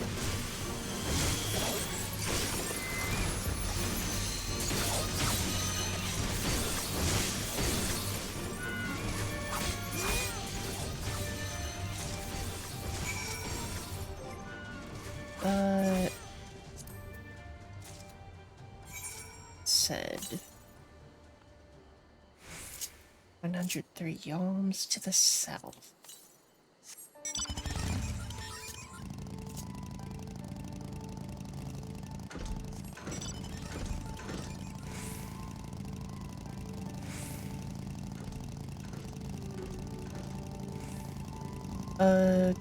said 103 yalms to the south.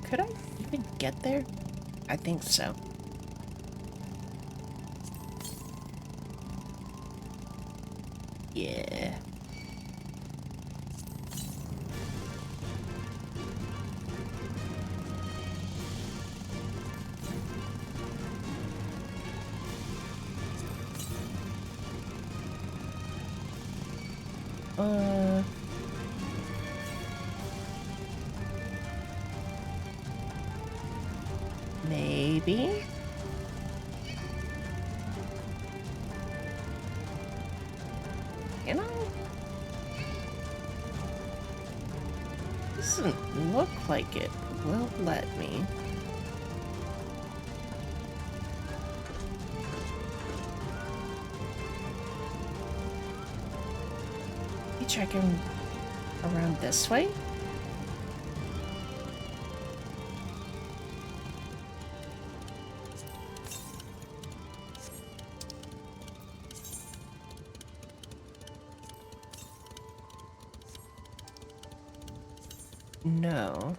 Could I even get there? I think so. Yeah. Maybe? You know? Doesn't look like it will let me. You checking around this way? No.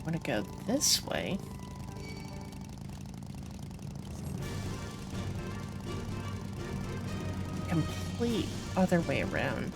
Want to go this way? Complete other way around.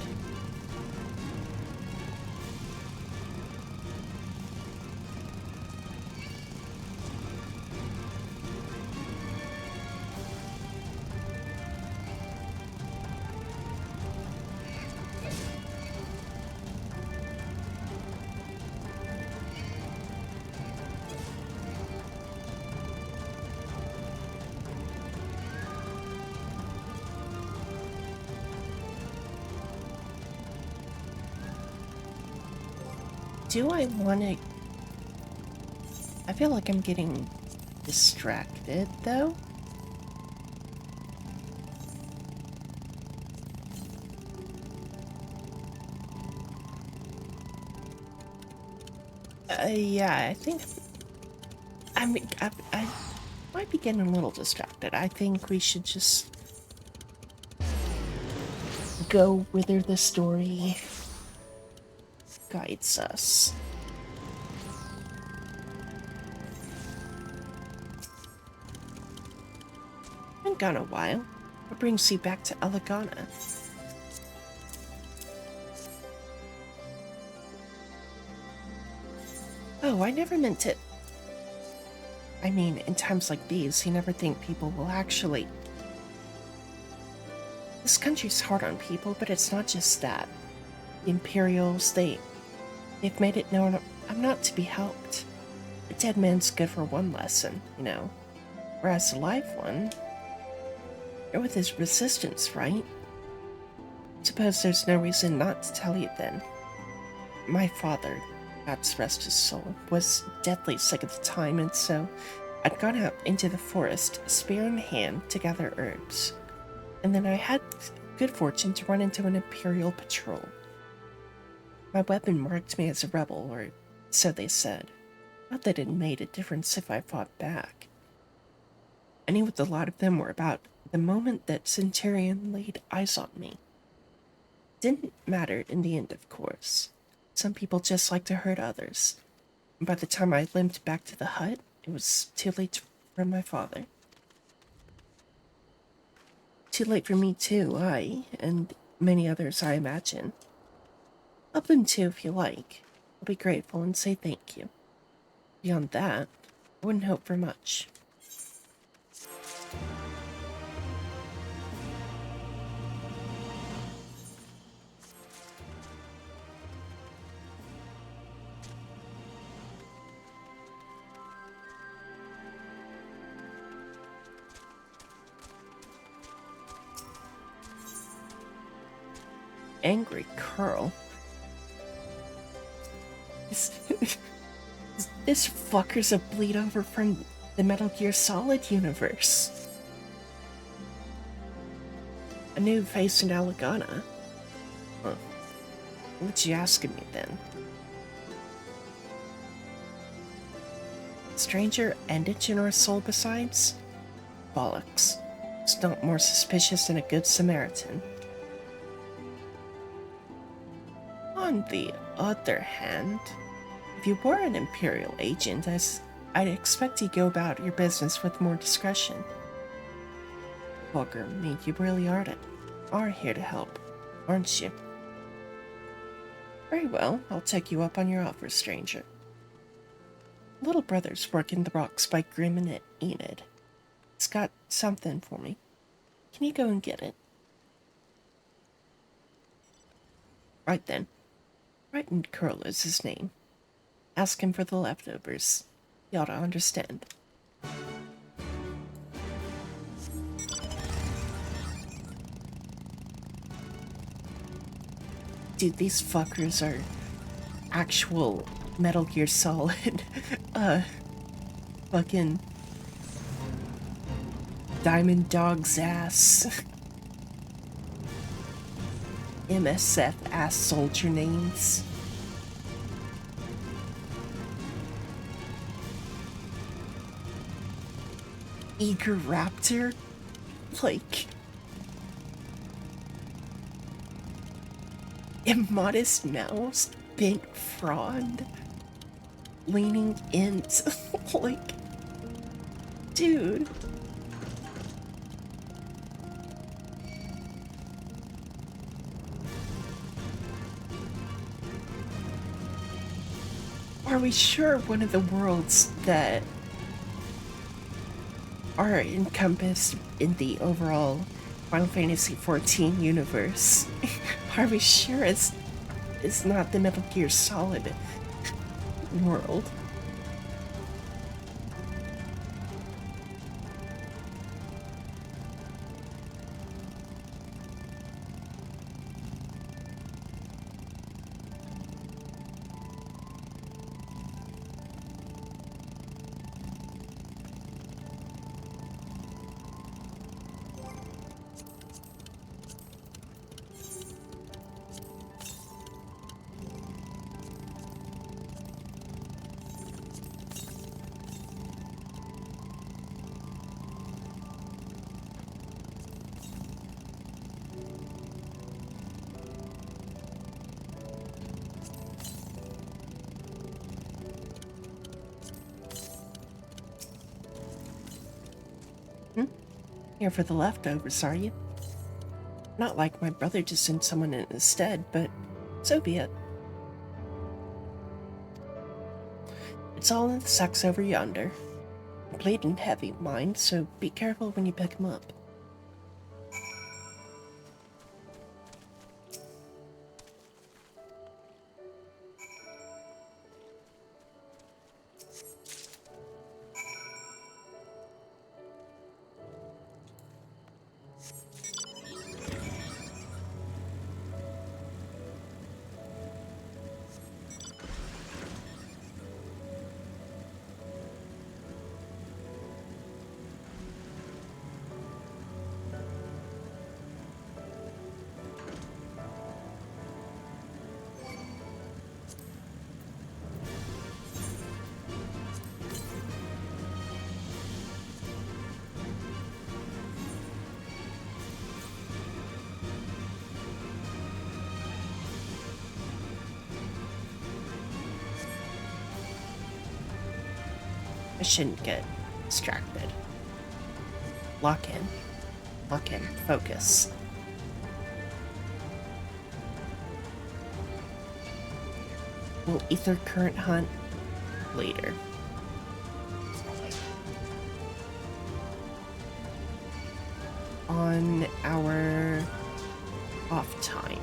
Do I want to... I feel like I'm getting distracted, though. Yeah, I think... I might be getting a little distracted. I think we should just go whither the story guides us. Been gone a while. What brings you back to Elegana? Oh, I never meant it. I mean, in times like these, you never think people will actually... This country's hard on people, but it's not just that. The Imperials, they've made it known I'm not to be helped. A dead man's good for one lesson, you know. Whereas a live one, you're with his resistance, right? Suppose there's no reason not to tell you then. My father, God's rest his soul, was deathly sick at the time, and so I'd gone out into the forest, spear in hand, to gather herbs. And then I had good fortune to run into an Imperial patrol. My weapon marked me as a rebel, or so they said. Not that it made a difference if I fought back. I knew what a lot of them were about the moment that Centurion laid eyes on me. Didn't matter in the end, of course. Some people just like to hurt others. And by the time I limped back to the hut, it was too late for my father. Too late for me too, and many others, I imagine. Help him too if you like. I'll be grateful and say thank you. Beyond that, I wouldn't hope for much. Angry Curl? This fucker's a bleed over from the Metal Gear Solid universe. A new face in Alagana? Huh. What you asking me then? Stranger and a generous soul besides? Bollocks. It's not more suspicious than a good Samaritan. On the other hand, if you were an Imperial agent, I'd expect you go about your business with more discretion. Bugger me, you really are here to help, aren't you? Very well, I'll take you up on your offer, stranger. Little brother's working the rocks by Grim and Enid. It's got something for me. Can you go and get it? Right then. Brighton Curl is his name. Ask him for the leftovers. He ought to understand. Dude, these fuckers are actual Metal Gear Solid, fucking Diamond Dog's ass. MSF ass soldier names. Eager Raptor? Like... Immodest Mouse? Bent Fraud? Leaning Int? Like... Dude... Are we sure one of the worlds that are encompassed in the overall Final Fantasy XIV universe, are we sure it's not the Metal Gear Solid world? Here for the leftovers, are you? Not like my brother to send someone in instead, but so be it. It's all in the sacks over yonder. Bleeding heavy, mind, so be careful when you pick them up. I shouldn't get distracted. Lock in. Lock in. Focus. We'll ether current hunt later. On our off time.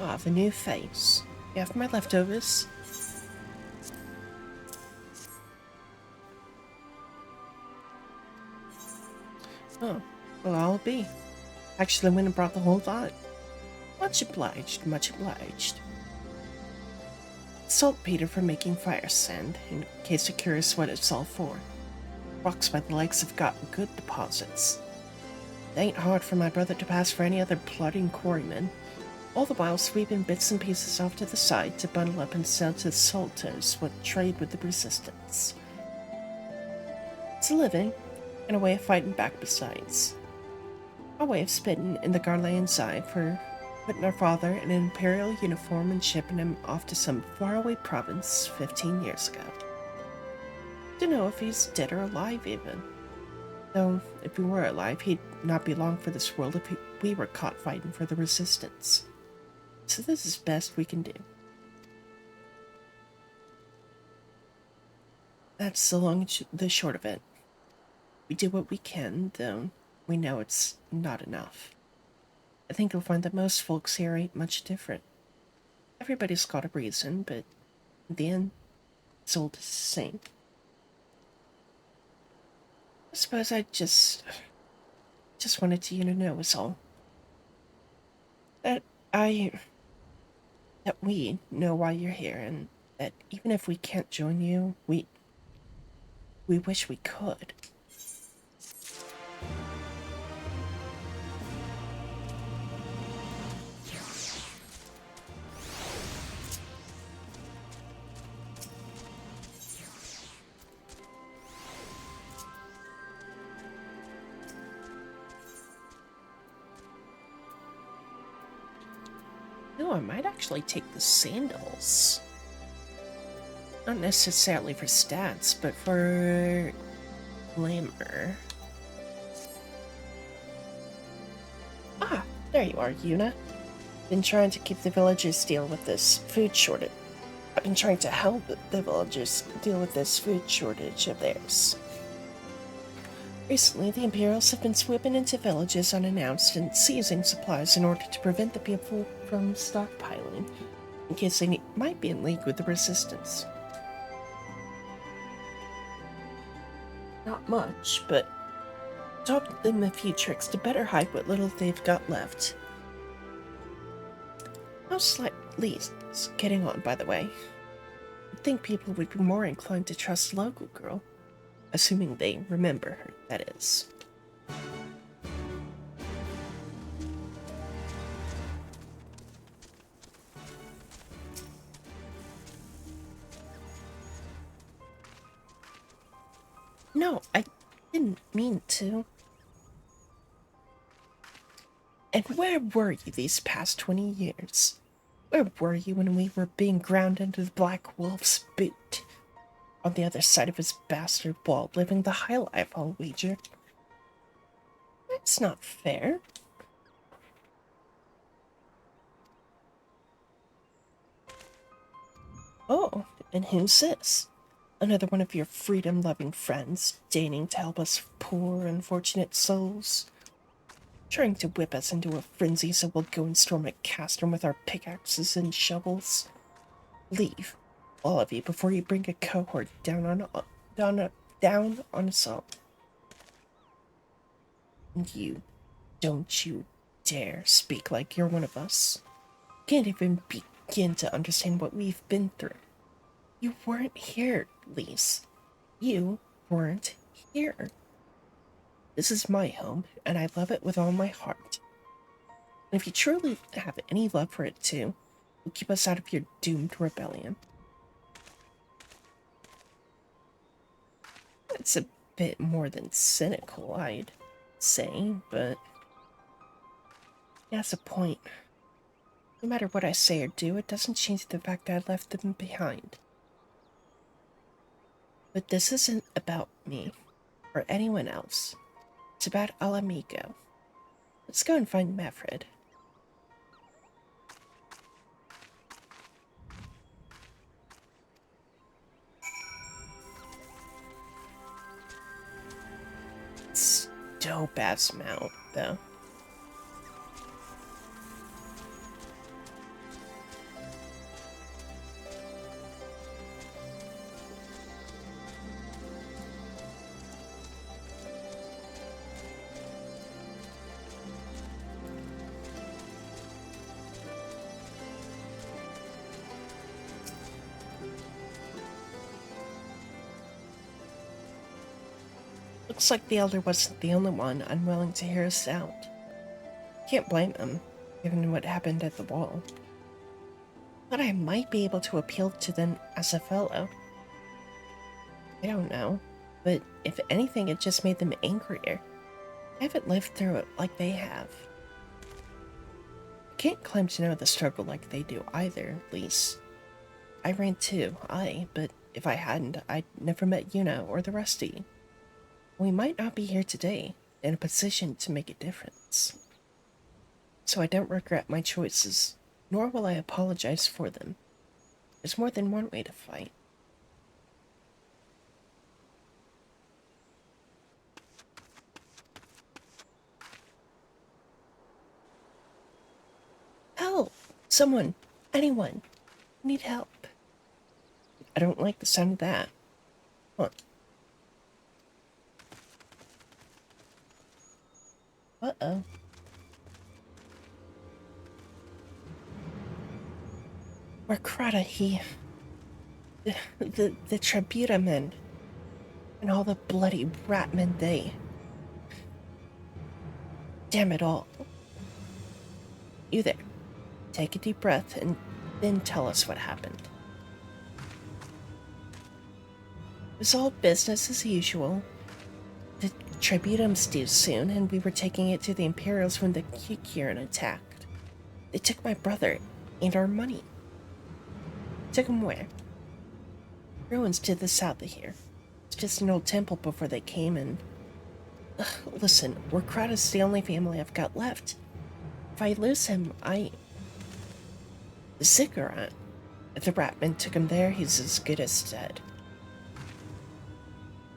Ah, the new face. You have my leftovers? Oh, well, I'll be. Actually went and brought the whole lot. Much obliged, much obliged. Saltpeter for making fire sand, in case you're curious what it's all for. Rocks by the lakes have got good deposits. It ain't hard for my brother to pass for any other plodding quarryman, all the while sweeping bits and pieces off to the side to bundle up and sell to the salters what trade with the resistance. It's a living, and a way of fighting back besides. A way of spitting in the Garlean's eye for putting our father in an imperial uniform and shipping him off to some faraway province 15 years ago. Dunno if he's dead or alive even. Though, if he were alive, he'd not be long for this world if we were caught fighting for the resistance. So this is best we can do. That's the long and the short of it. We do what we can, though we know it's not enough. I think you'll find that most folks here ain't much different. Everybody's got a reason, but in the end, it's all the same. I suppose I just wanted you to know is all. That we know why you're here, and that even if we can't join you, we wish we could. No, I might actually take the sandals. Not necessarily for stats, but for glamour. Ah, there you are, Yuna. Been trying to keep the villagers deal with this food shortage. I've been trying to help the villagers deal with this food shortage of theirs. Recently, the Imperials have been swooping into villages unannounced and seizing supplies in order to prevent the people from stockpiling, in case they might be in league with the Resistance. Not much, but taught them a few tricks to better hide what little they've got left. Most likely getting on, by the way. I'd think people would be more inclined to trust the local girl, assuming they remember her, that is. No, I didn't mean to. And where were you these past 20 years? Where were you when we were being ground into the Black Wolf's boot? On the other side of his bastard wall, living the high life, I'll wager. That's not fair. Oh, and who's this? Another one of your freedom-loving friends, deigning to help us poor, unfortunate souls? Trying to whip us into a frenzy so we'll go and storm a castrum with our pickaxes and shovels? Leave, all of you, before you bring a cohort down on us all. And you, don't you dare speak like you're one of us. Can't even begin to understand what we've been through. You weren't here, Lise. You weren't here. This is my home, and I love it with all my heart. And if you truly have any love for it too, it'll keep us out of your doomed rebellion. It's a bit more than cynical, I'd say, but he has a point. No matter what I say or do, it doesn't change the fact that I left them behind. But this isn't about me, or anyone else. It's about Al Amigo. Let's go and find Mevrid. It's dope ass mount, though. Looks like the Elder wasn't the only one unwilling to hear us out. Can't blame him, given what happened at the wall. But I might be able to appeal to them as a fellow. I don't know, but if anything, it just made them angrier. I haven't lived through it like they have. I can't claim to know the struggle like they do either, at least. I ran too, but if I hadn't, I'd never met Yuna or the rest of you. We might not be here today, in a position to make a difference. So I don't regret my choices, nor will I apologize for them. There's more than one way to fight. Help! Someone! Anyone! I need help. I don't like the sound of that. Huh. Uh-oh. Mercrata, the Tributa men, and all the bloody rat men they... Damn it all. You there. Take a deep breath and then tell us what happened. It was all business as usual. The Tributum's due soon, and we were taking it to the Imperials when the Kukiran attacked. They took my brother and our money. Took him where? Ruins to the south of here. It's just an old temple before they came and... Listen, Mercrata's the only family I've got left. If I lose him, The Ziggurat. If the Ratman took him there, he's as good as dead.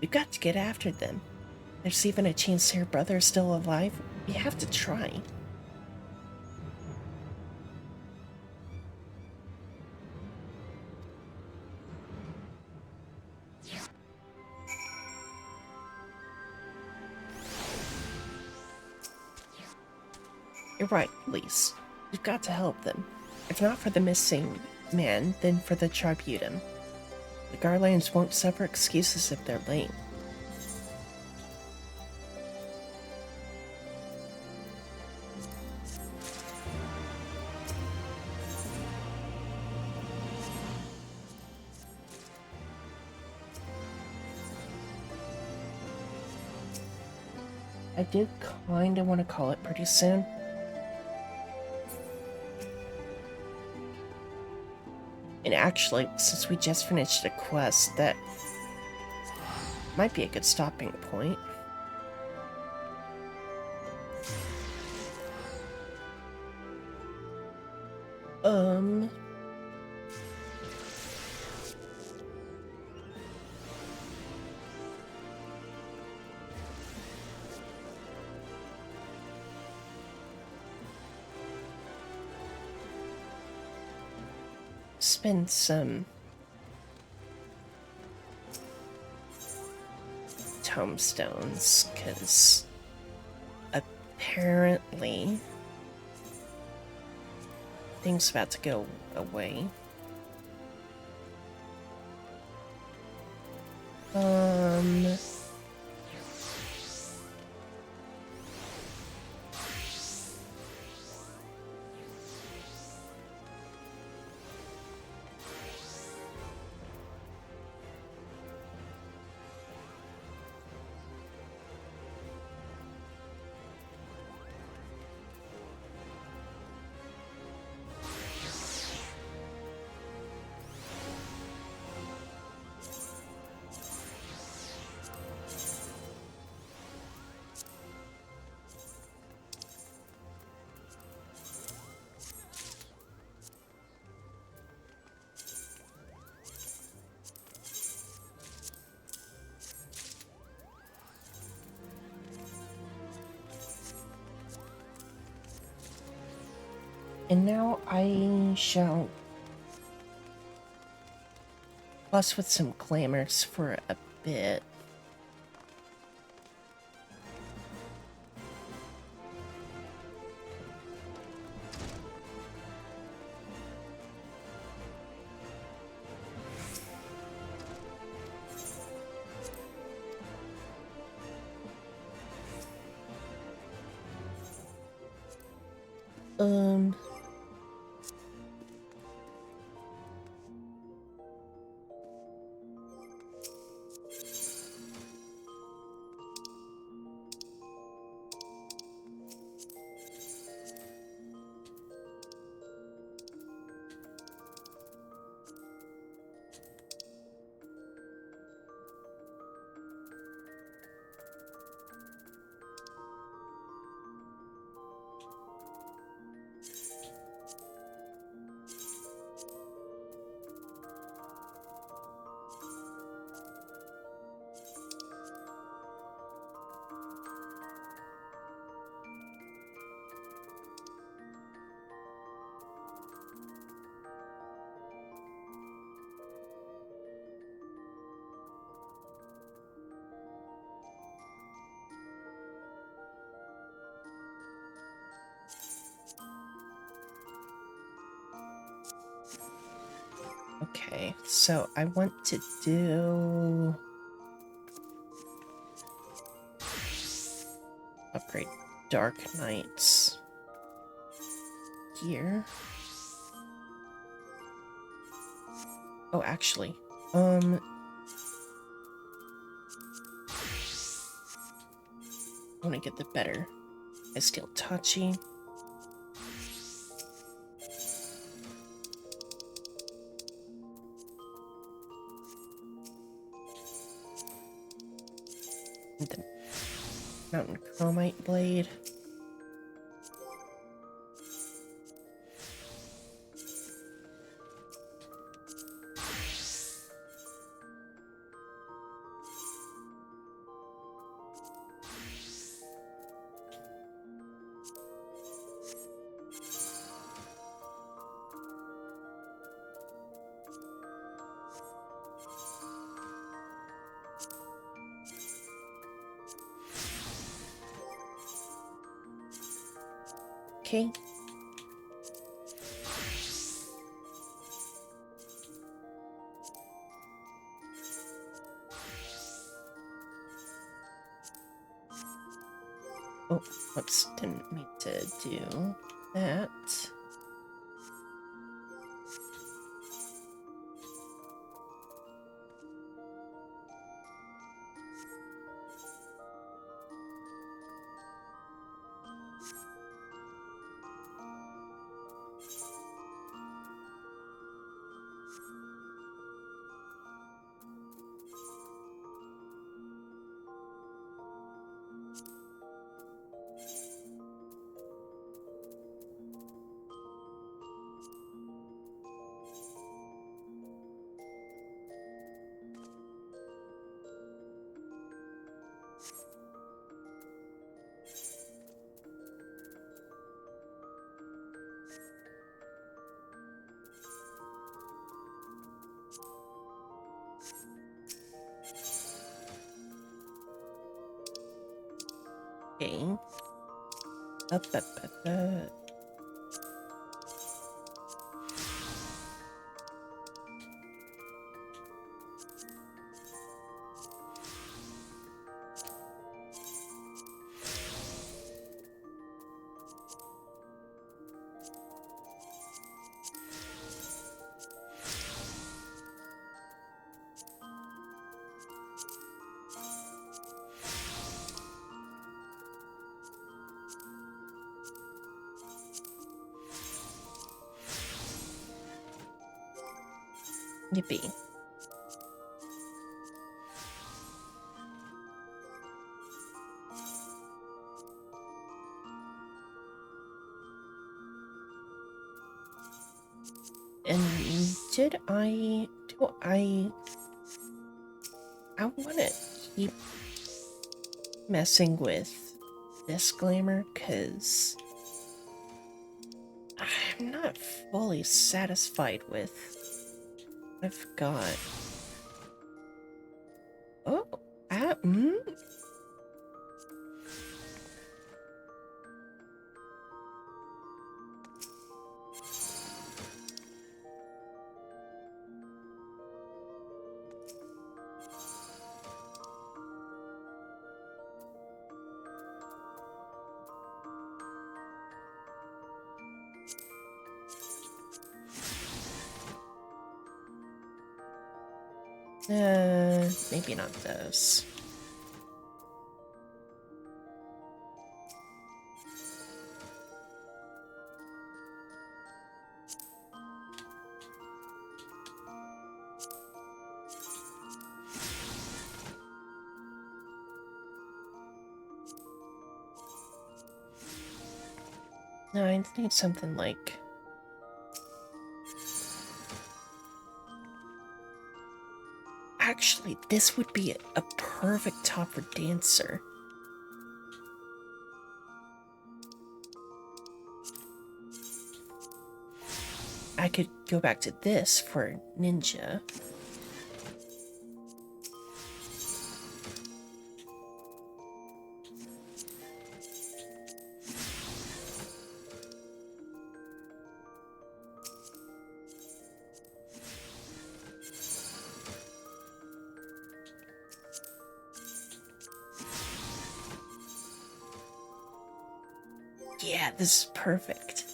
We've got to get after them. There's even a chance your brother is still alive. We have to try. You're right, Lise. We've got to help them. If not for the missing man, then for the Tributum. The Garlands won't suffer excuses if they're late. I do kinda want to call it pretty soon. And actually, since we just finished a quest, that might be a good stopping point. Spend some tomestones, because apparently things about to go away. And now I shall fuss with some clamors for a bit. Um... Okay, so I want to do... upgrade Dark Knights here. Oh, actually, I want to get the better. I steal Tachi. And the Mountain Chromite Blade. Okay. Oh, whoops, didn't mean to do that. Okay. Up. Yippee. And I want to keep messing with this glamour because I'm not fully satisfied with what I've got. Oh, Maybe not those. No, I need something like... Actually, this would be a perfect top for Dancer. I could go back to this for Ninja. Yeah, this is perfect.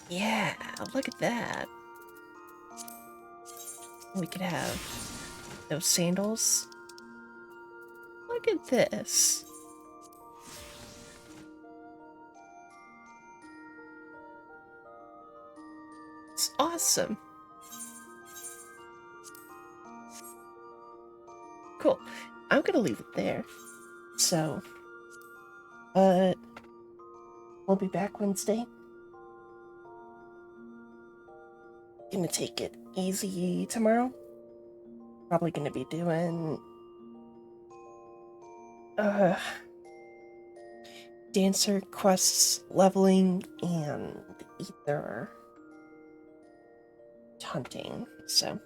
Yeah, look at that. We could have those sandals. Look at this. It's awesome. Cool. I'm gonna leave it there. So, we'll be back Wednesday. Gonna take it easy tomorrow. Probably gonna be doing Dancer quests, leveling, and either hunting. So